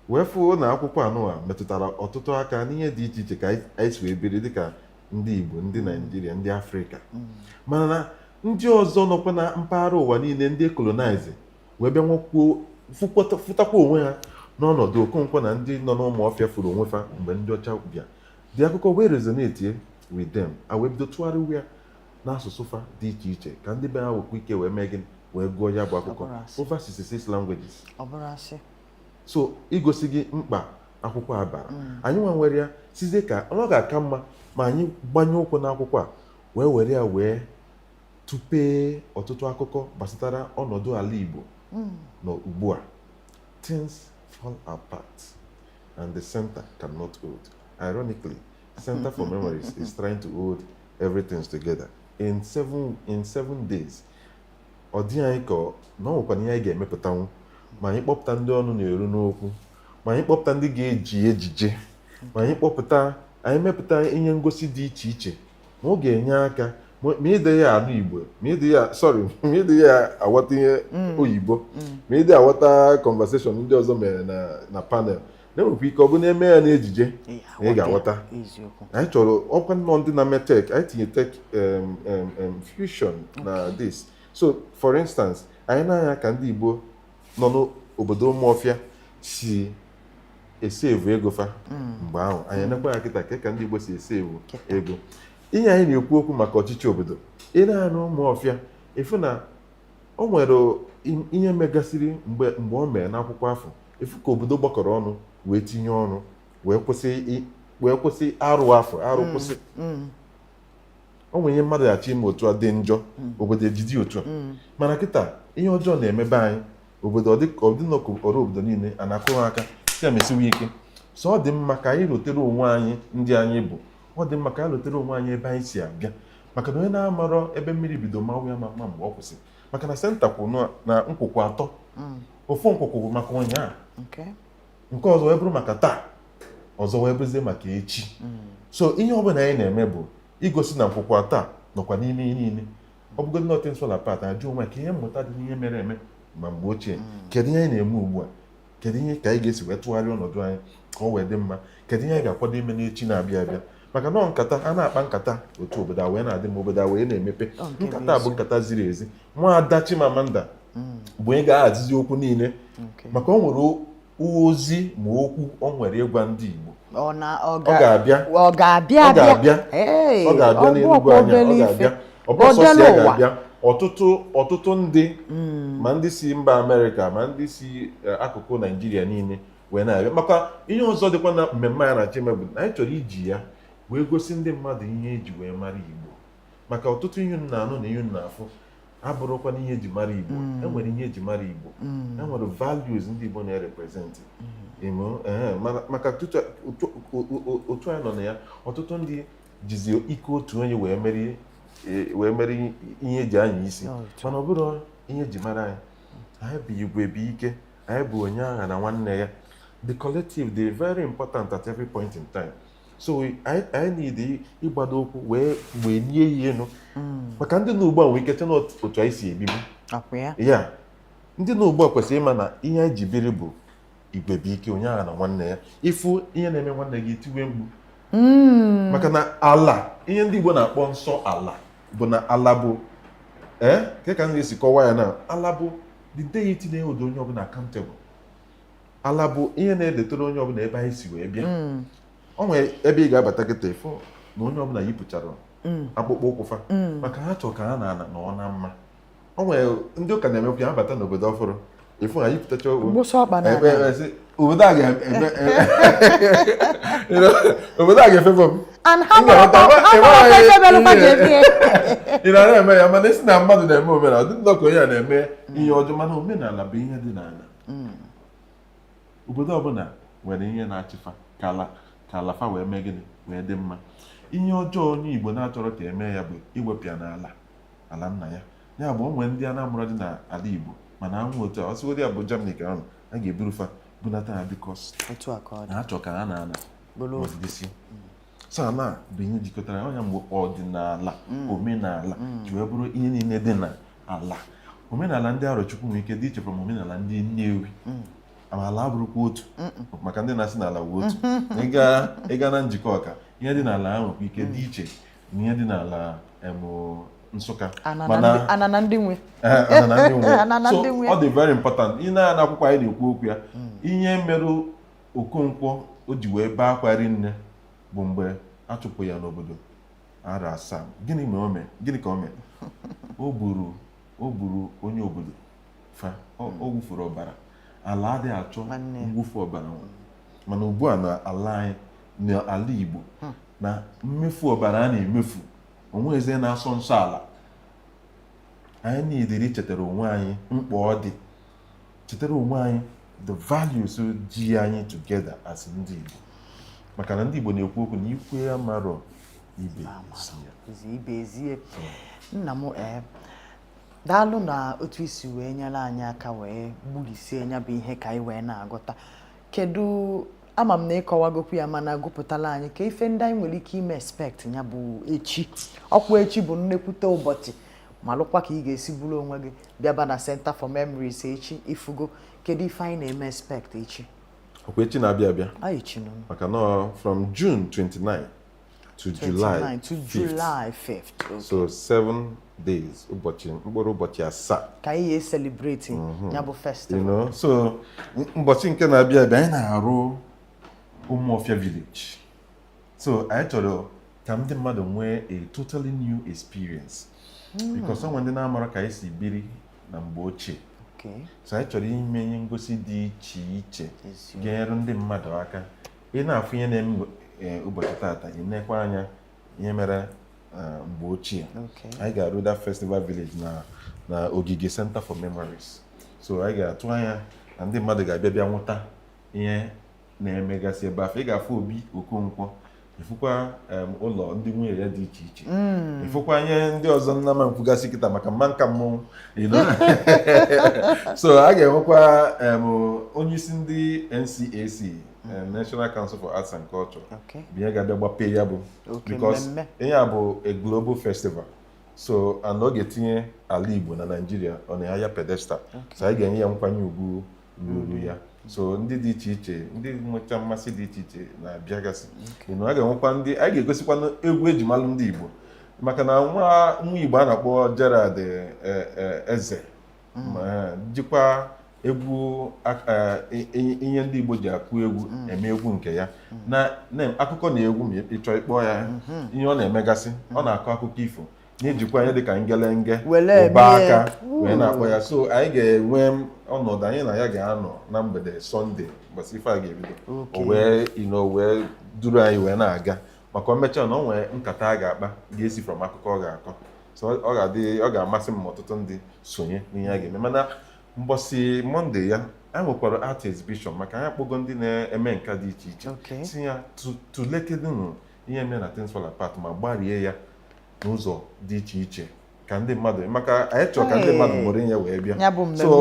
wee fụo na akwụkwọ anụwa metụtara ọtụtụ aka n'ihe dị iche iche ka anyị si wee biri dịka ndị Igbo ndị Naịjirịa ndị Afrịka mana na ndị ọzọ nọkwa na mpaghara ụwa niile ndị colonize wee bịa nwekwuo fụtakwa onwe ha n'ọnọdụ Okonkwo na ndị nọ n'Ụmụọfịa furu onwe fa mgbe ndị ọcha bịa dị akụkọ wee resonate with them a wee bido tụgharịwa ya n'asụsụ fa dị iche iche ka ndị be ha wekwa ike wee mee gịnị wee gụọ ya bụ akụkọ over 66 languages. So igosi gị mkpa akwụkwọ a bara anyị nwa nwere ya sizie ka ọ ga-aka mma ma anyị gbanye ụkwụ n'akwụkwọ a wee were ya wee tụpee ọtụtụ akụkọ gbasatara ọnọdụ ala Igbo na ugbu a. Things fall apart and the center cannot hold. Ironically, Center for Memories is trying to hold everything together in 7 days. Ọ dị anyị ka na ọ nwekwana ihe anyị ga-emepụtanwu ma anyị kpọpụta ndị ọnụ na-eru n'okwu ma anyị kpọpụta ndị ga-eji ejije ma anyị mepụta ihe ngosi dị iche iche ma ọ ga-enye aka ma ide ya anụ Igbo ma ide ya aghọta ihe oyibo ma ide aghọta conversation ndị ọzọ mere na panel na-enwekwa ike ọ bụ na-eme ya n'ejije na ị ga-aghọta anyị chọrọ ọkwa nọ ndị na metek anyị tinye tek fusion na this. So for instance anyị na-anya ka ndị Igbo nọ n'obodo Ụmụọfịa si esevu ego fa mgbe ahụ anyị enekwa ya kịta ka ndị Igbo si esevu ego ihe anyị na-ekwu okwu maka ọchịchị obodo ị na-anụ Ụmụọfịa efu na o nwere ihe megasịrị mgbe o mere n'akwụkwọ afọ efu ka obodo gbakọrọ ọnụ wee tinye ọnụ wee kwụsị arụ kwụsị o nwere ihe mmadụ ya-achọ ime otu a dị njọ obodo ejidi otu a mana kịta ihe ọjọọ na-emebe anyị obodo ọdịnọkọrọ obodo niile a na-akụrụ aka si emesiwe ike so ọ dị mma ka anyị rotere onwe anyị ndị anyị bụ ọ dị mma ka anyị rotere onwe anyị ebe anyị si abịa maka na onye na-amarọ ebe mmiri bido mawa ya ma mgbe ọ kwụsị maka na senta kwụ na nkwụkwụ atọ ofu nkwụkwụ bụ maka ụnyaahụ nke ọzọ wee bụrụ maka taa ọzọ wee bụrụzie maka echi so ihe ọbụla anyị na-eme bụ igosi na nkwụkwụ taa nọkwa n'ime ihe niile ọ bụgodị nothing fall apart ajụ onwe ka ihe mmụta dị n'ihe mere eme ma mgbe ochie kedu ihe anyị na-eme ugbu a kedu ihe ka anyị ga-esi wee tụgharịa ọnọdụ anyị ka ọ wee dị mma kedu ihe anyị ga-akwado ime n'echi na-abịa abịa maka nọọ nkata a na-akpa nkata otu obodo wee na-adị ma obodo wee na-emepe nkata bụ nkata ziri ezi Nwaada Chimamanda bụ onye ga-ahazizi okwu niile maka o nwere ozi ma okwu o nwere ịgwa ndị Igbo ọ ga-abịa n'Enugu anya ọ ga-abịa ọ bụ sọsọ ya ga-abịa ọtụtụ ndị ma ndị si mba Amerịka ma ndị si akụkụ Naijiria niile wee na-abịa maka ihe ọzọ dịkwa na mmemme ya na Chime bụ na anyị chọrọ iji ya wee gosi ndị mmadụ ihe eji wee mara Igbo maka ọtụtụ ihe na-anụ na ihe na-afụ abụrụkwa na ihe eji mara Igbo enwere ihe eji mara Igbo enwere values ndị Igbo na-represent maka otu anyị nọ na ya ọtụtụ ndị jizi ike otu onye wee mere ihe eji anya isi mana ọ bụrụ ihe eji mara anyị bụ Igbo bụ ike anyị bụ onye agha na nwanne ya the collective dey very important at every point in time so I need ịgbado okwu wee nie ihe enu maka ndị n'ugbo a nwee ike chena otu anyị si ebibi ya ndị n'ugbo a kwesịrị ịma na ihe anyị ji biri bụ Igbo bụ ike onye agha na nwanne ya ịfụ ihe na-eme nwanne gị tiwe mgbu maka na ala ihe ndị Igbo na-akpọ nsọ ala bụ na ala bụ ka m ga-esi kọwaa ya na ala bụ the deity na-ewedo onye ọbụla accountable ala bụ ihe na-edetere onye ọbụla ebe anyị si wee bịa o nwere ebe ị ga-abata kịta ịfụ na onye ọbụla yipụchara akpụkpọ ụkwụ fa maka ha chọrọ ka ha na ọ na mma o nwere ndị ụka na-emekwa ya bata n'obodo ọfụrụ ịfụ ha yipụtacha obodo a ga-efebọ ị na-eme ya mana esi na mmadụ na-eme omenala dị nnọọ ka onye a na-eme ihe ọjọọ mana omenala bụ ihe dị n'ala obodo ọbụla nwere ihe na-achịfa ka alafa wee mee gịnị wee dị mma ihe ọjọọ onye Igbo na-achọrọ ka eme ya bụ iwepịa n'ala ala nna ya ya bụ o nwere ndị Anambra dị n'ala Igbo mana anwụ otu a ọsịgodị ya bụ Germany ka ahụ a ga-eburufa bunata ya bikos na achọ ka ha na-ana ọdịdịsi so ala bụ ihe jikọtara ọnya mgbe ọdịnala omenala ji wee bụrụ ihe niile dị n'ala omenala ndị Arochukwu nwere ike dị iche from omenala ndị Nnewi ala abụrụkwa otu maka ndị na-asị n'ala bụ otu ịga na njikọ ọka ihe dị n'ala ahụ nwekwa ike dị iche na ihe dị n'ala Nsụka anana ndị nwe so ọ dị very important ị na-ana akwụkwọ anyị na-ekwu okwu ya ihe merụ Okonkwo o ji wee bee akwa rinne bụ mgbe a chụpụ ya n'obodo ara asaa gịnị ka o mere o gburu onye obodo fa o wufuru ọbara ala adịghị achọ mwụfu ọbara mana ugbu a na ala anyị na ala Igbo na mmefu ọbara a na-emefu onwe eze na-asọ nsọ ala anyị niile chetara onwe anyị mkpa ọ dị chetara onwe anyị the values ji anyị together as ndị Igbo maka na ndị Igbo na-ekwu okwu na ikwe amarọ ibe ezie nna m daalụ na otu isi wee nyere anyị aka wee gbulisie nya bụ ihe ka anyị wee na-agụta kedu ama m na ịkọwagokwu ya mana gụpụtala anyị ka ife ndị anyị nwere ike ime expect ya bụ echi ọkwa echi bụ nnekwute ụbọchị ma lụkwa ka ị ga-esi bụrụ onwe gị bịaba na Center for Memories echi ifugo kedu ife anyị na-eme expect echi ọkwa echi na-abịa abịa echi maka na from June 29 to July 5th so 7 days mkpụrụ ụbọchị asaa ka anyị ga-celebrate ya bụ festival so ụbọchị nke na-abịa abịa anyị na-arụ Ụmụọfịa village so anyị chọrọ ka ndị mmadụ nwee a totally new experience because ọ nwere ndị na-amara ka anyị si biri na mgbe ochie so anyị chọrọ ime ihe ngosi dị iche iche ga-enyere ndị mmadụ aka ị na-afụ ihe na-eme ụbọchị tata ị na-ekwe anya ihe mere mgbe ochie anyị ga-arụ that festival village na ogige Center for Memories so anyị ga-atụ anya na ndị mmadụ ga-abịa nwụta ihe na-emegasị ebe afọ ị ga-afụ Obi Okonkwo ifụkwa ụlọ ndị nwunye ya dị iche iche ifụkwa ihe ndị ọzọ nna m kwugasị kịta maka mma nka mmụọ so a ga-enwekwa onye isi ndị NCAC National Council for Arts and Culture bụ ihe ga-abịa gbapee ya bụ because ihe a bụ a global festival so and ọ ga-etinye ala Igbo na Nigeria ọ na-ahịa pedestal so anyị ga-enye ya nkwanye ugwu ruru ya so ndị dị iche iche ndị nweta mmasị dị iche iche na-abịagasị a ga-enwekwa ndị anyị ga-egosikwa egwu eji malụ ndị Igbo maka na nwa Igbo a na-akpọ Gerald Eze jikwa egwu ihe ndị Igbo ji akụ egwu eme egwu nke ya na akụkọ na egwu ma ịchọ ịkpọ ya ihe ọ na-emegasị ọ na-akọ akụkọ ifo na-ejikwa ihe dịka ngelenge ụba aka wee na-akpọ ya so anyị ga-enwe ọnọdụ anyị na ya ga-anọ na mgbede Sọnde mbọsị ife a ga-ebido wee duru anyị wee na-aga maka mmecha na ọ nwee nkata a ga-akpa ga-esi from akụkọ ọ ga-akọ so ọ ga-amasị m ọtụtụ ndị sonye n'ihe a ga-eme mana mbọsị Mọnde ya anyị nwekwara art exhibition maka anyị akpọgo ndị na-eme nka dị iche iche si ya tulekedunu ihe mere na Things Fall Apart ma gbarie ya n'ụzọ dị iche iche ka ndị mmadụ maka anyị chọrọ ka ndị mmadụ mụrụ ihe wee bịa so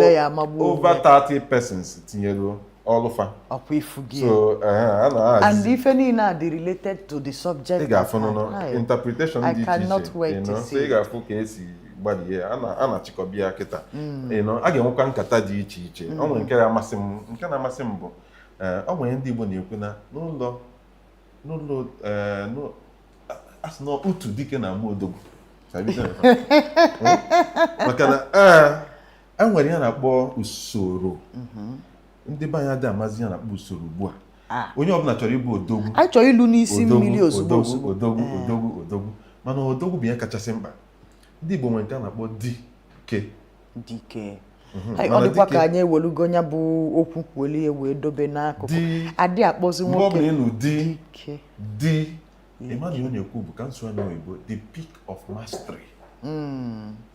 over 30 persons tinyere ọlụfa so and ife niile a dị related to the subject ị ga-afụ interpretation dị iche iche ị ga-afụ ka esi gbalie a na-achịkọbi ya kịta a ga-enwekwa nkata dị iche iche ọ nwere nke na-amasị m bụ ọ nwere ndị Igbo na-ekwu na n'ụlọ asị na otu dike na ama odogwu maka na a nwere ya na-akpọ usoro ndị be anyị adị amazi ya na-akpọ usoro ugbu a onye ọbụla chọrọ ịbụ odogwu anyị chọrọ ilu n'isi mmiri ozugbo odogwu mana odogwu bụ ihe kachasị mkpa ndị Igbo nwere nke a na-akpọ dike ọ dịkwa ka anyị ewelugo ya bụ okwu weli ya wee dobe n'akụkụ adị akpọzi nwoke dị Emmanuel ọ na-ekwu bụ ka nsụ n'oyibo the peak of mastery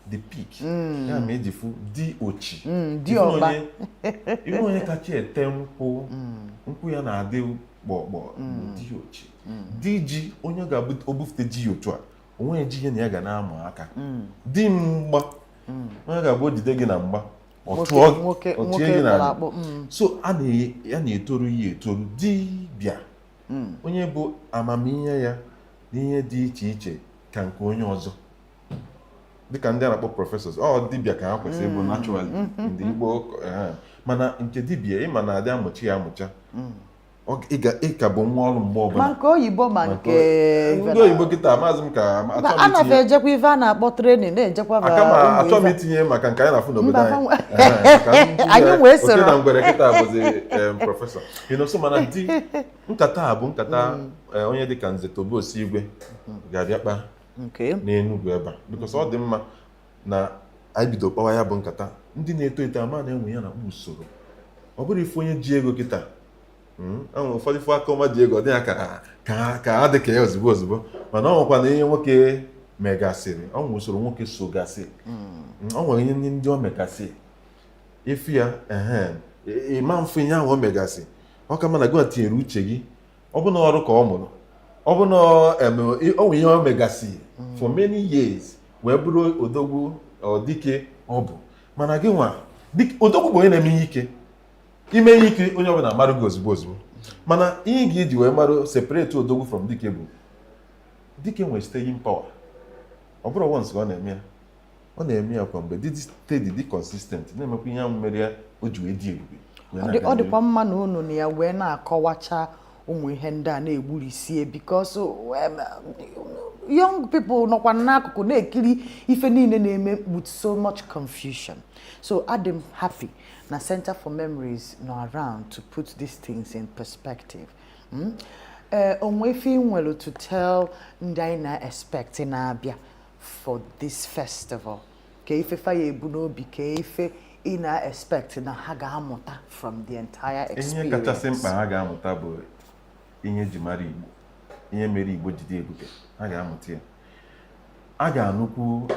the peak ya ma eji fụ dị ochi iwe onye kacha ete nkwụ ya na-adị kpọkpọ dị ochi dị ji onye ga-obufute ji otu a onwe ji ihe na ya ga na-ama aka dị mgba onye ga-abụ ojide gị na mgba otie gị na so a na-etoru ya etoru dibịa onye bụ amamihe ya n'ihe dị iche iche ka nke onye ọzọ dịka ndị a na-akpọ prọfesọs dibịa ka ha kwesịrị ịbụ naturally ndị Igbo mana nke dibịa ịma na adị amụchi ya amụcha ịka bụ nwa ọrụ mgbe ọbụla ma nke oyibo ma nke ndị oyibo kịta maazị m ka a na-afọ ejekwa ife a na-akpọ training na-ejekwa achọ m itinye maka nke anyị na-afụ n'obodo anyị wee soro oke na ngwere kịta bụzi prọfesọ so mana di nkata a bụ nkata onye dịka Nze Tobe Igwe ga-abịa kpa n'Enugu ebe a because ọ dị mma na anyị bido kpawa ya bụ nkata ndị na-eto eto ama na-enwe ya na-akpọ usoro ọ bụrụ ife onye ji ego kịta ụfọdụ ife aka ọma ji ego ọ dị ya ka ha dị ka ya ozugbo mana ọ nwekwa na ihe nwoke megasịrị ọ nwere usoro nwoke sogasị ọ nwere ihe ndị o megasị efi ya ịma mfe ihe ahụ o megasị ọ ka mana gị tinyere uche gị ọ bụ na ọrụ ka ọ mụrụ ọ bụ na o nwere ihe o megasị for many years wee bụrụ odogwu dike ọ bụ mana gị nwa odogwu bụ onye na-eme ihe ike ime ihe ike onye ọbụla marụ gị ozugbo mana ihe gị iji wee marụ separate odogwu from dike bụ dike nwere staying power ọ bụrụ once ka ọ na-eme ya kwa mgbe dị steady dị consistent na-emekwa ihe ahụ mere ya o ji wee dị ebube ọ dịkwa mma na unu na ya wee na-akọwacha ụmụ ihe ndị a na-egburisie because young people nọkwa n'akụkụ na-ekiri ife niile na-eme with so much confusion so I'm happy na Center for Memories nọ around to put these things in perspective. Onwe ife nwere to tell ndị anyị na-expect na-abịa for this festival ka ife faya ebu n'obi ka ife ị na-expect na ha ga-amụta from the entire experience. Ihe kachasị mkpa ha ga-amụta bụ ihe ji mara Igbo, ihe mere Igbo jide ebube, ha ga-amụta ya. A ga-anụkwu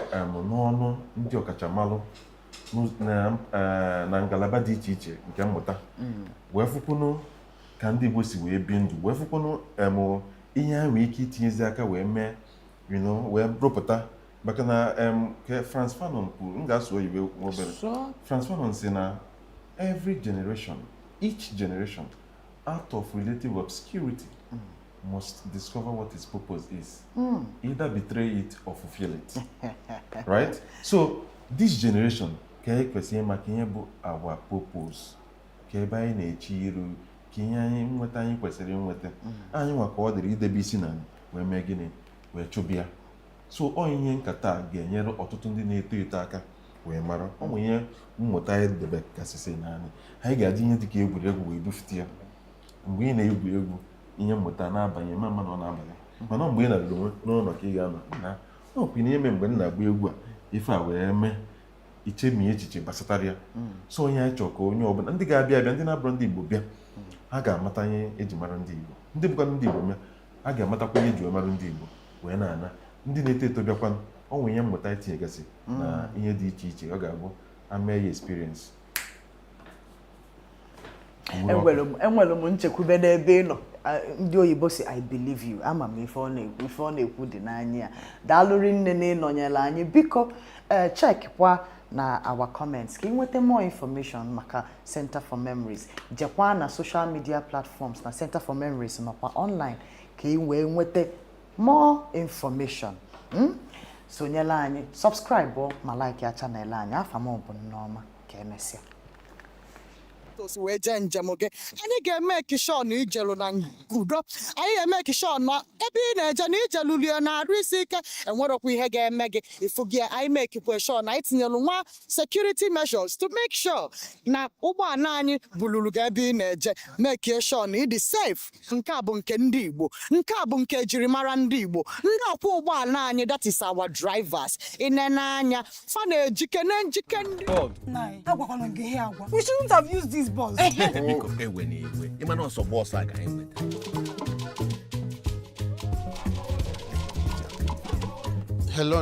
n'ọnụ ndị ọkachamalụ na ngalaba dị iche iche nke mmụta wee fụkwunu ka ndị Igbo si wee bi ndụ wee fụkwunu ihe a nwere ike itinyezi aka wee mee wee rụpụta maka na ke Frantz Fanon kwuru m ga-asụ oyibo obere Frantz Fanon si na every generation, each generation out of relative obscurity must discover what its purpose is, either betray it or fulfill it. Right? So this generation ka e kwesịrị maka ihe bụ our purpose, ka ebe anyị na-eche iru, ka ihe anyị nweta anyị kwesịrị nweta, anyị nwa ka ọ dịrị idebe isi na wee mee gịnị wee chụbịa. So ọ ihe nkata ga-enyere ọtụtụ ndị na-eto eto aka wee mara ọ nwere ihe mmụta anyị debe kasịsị naanị anyị ga-adị ihe dịka egwuregwu wee bufete ya. Mgbe ị na-egwu egwu ihe mmụta na-abanye ma mma na ọ na-abanye, mana mgbe ị na-arụrụ n'ụlọ ka ị ga-anọ na ọkwa na-eme mgbe m na-agba egwu a ife a wee mee ichemi echiche gbasatara ya. So onye anyị chọrọ ka onye ọbụla ndị ga-abịa abịa ndị na-abụrụ ndị Igbo bịa a ga-amata ihe eji mara ndị Igbo, ndị bụkwa ndị Igbo mee a ga-amatakwa ihe eji wee mara ndị Igbo wee na-ana ndị na-eto eto bịakwa ọ nwere ihe mmụta itinyegasị na ihe dị iche iche ọ ga-abụ amee ya experience. Enwere m nchekwube n'ebe ị nọ. Ndị oyibo si I believe you. Ama m ife ọ na-ekwu dị n'anya ya. Daalụrị nne na ịnọnyere anyị. Biko checkwa na our comments ka ị nweta more information maka Center for Memories. Jekwa na social media platforms na Center for Memories nọkwa online ka ị wee nweta more information. Sonyela anyị, subscribe ma like ya channel anyị. Afa m bụ Nneoma. Ka emesịa. wee jee njem gị anyị ga-eme sure na ijelu na udo, anyị ga-eme sure na ebe ị na-eje na ijelulie na-arụ isi ike enwerokwa ihe ga-eme gị ifu gị. Anyị mekikwe sure na anyị tinyelu nwa security measures to make sure na ụgbọala anyị buluru gị ebe ị na-eje, mekie sure na ịdị safe. Nke a bụ nke ndị Igbo, nke a bụ nke ejirimara ndị Igbo. Ndị ọkwọ ụgbọala anyị, that is our drivers. Inene anya fa na-ejike na njike ndị We shouldn't have used these balls. Biko ewe na iwe ịma na ọsọ bọọsụ a ga-enweta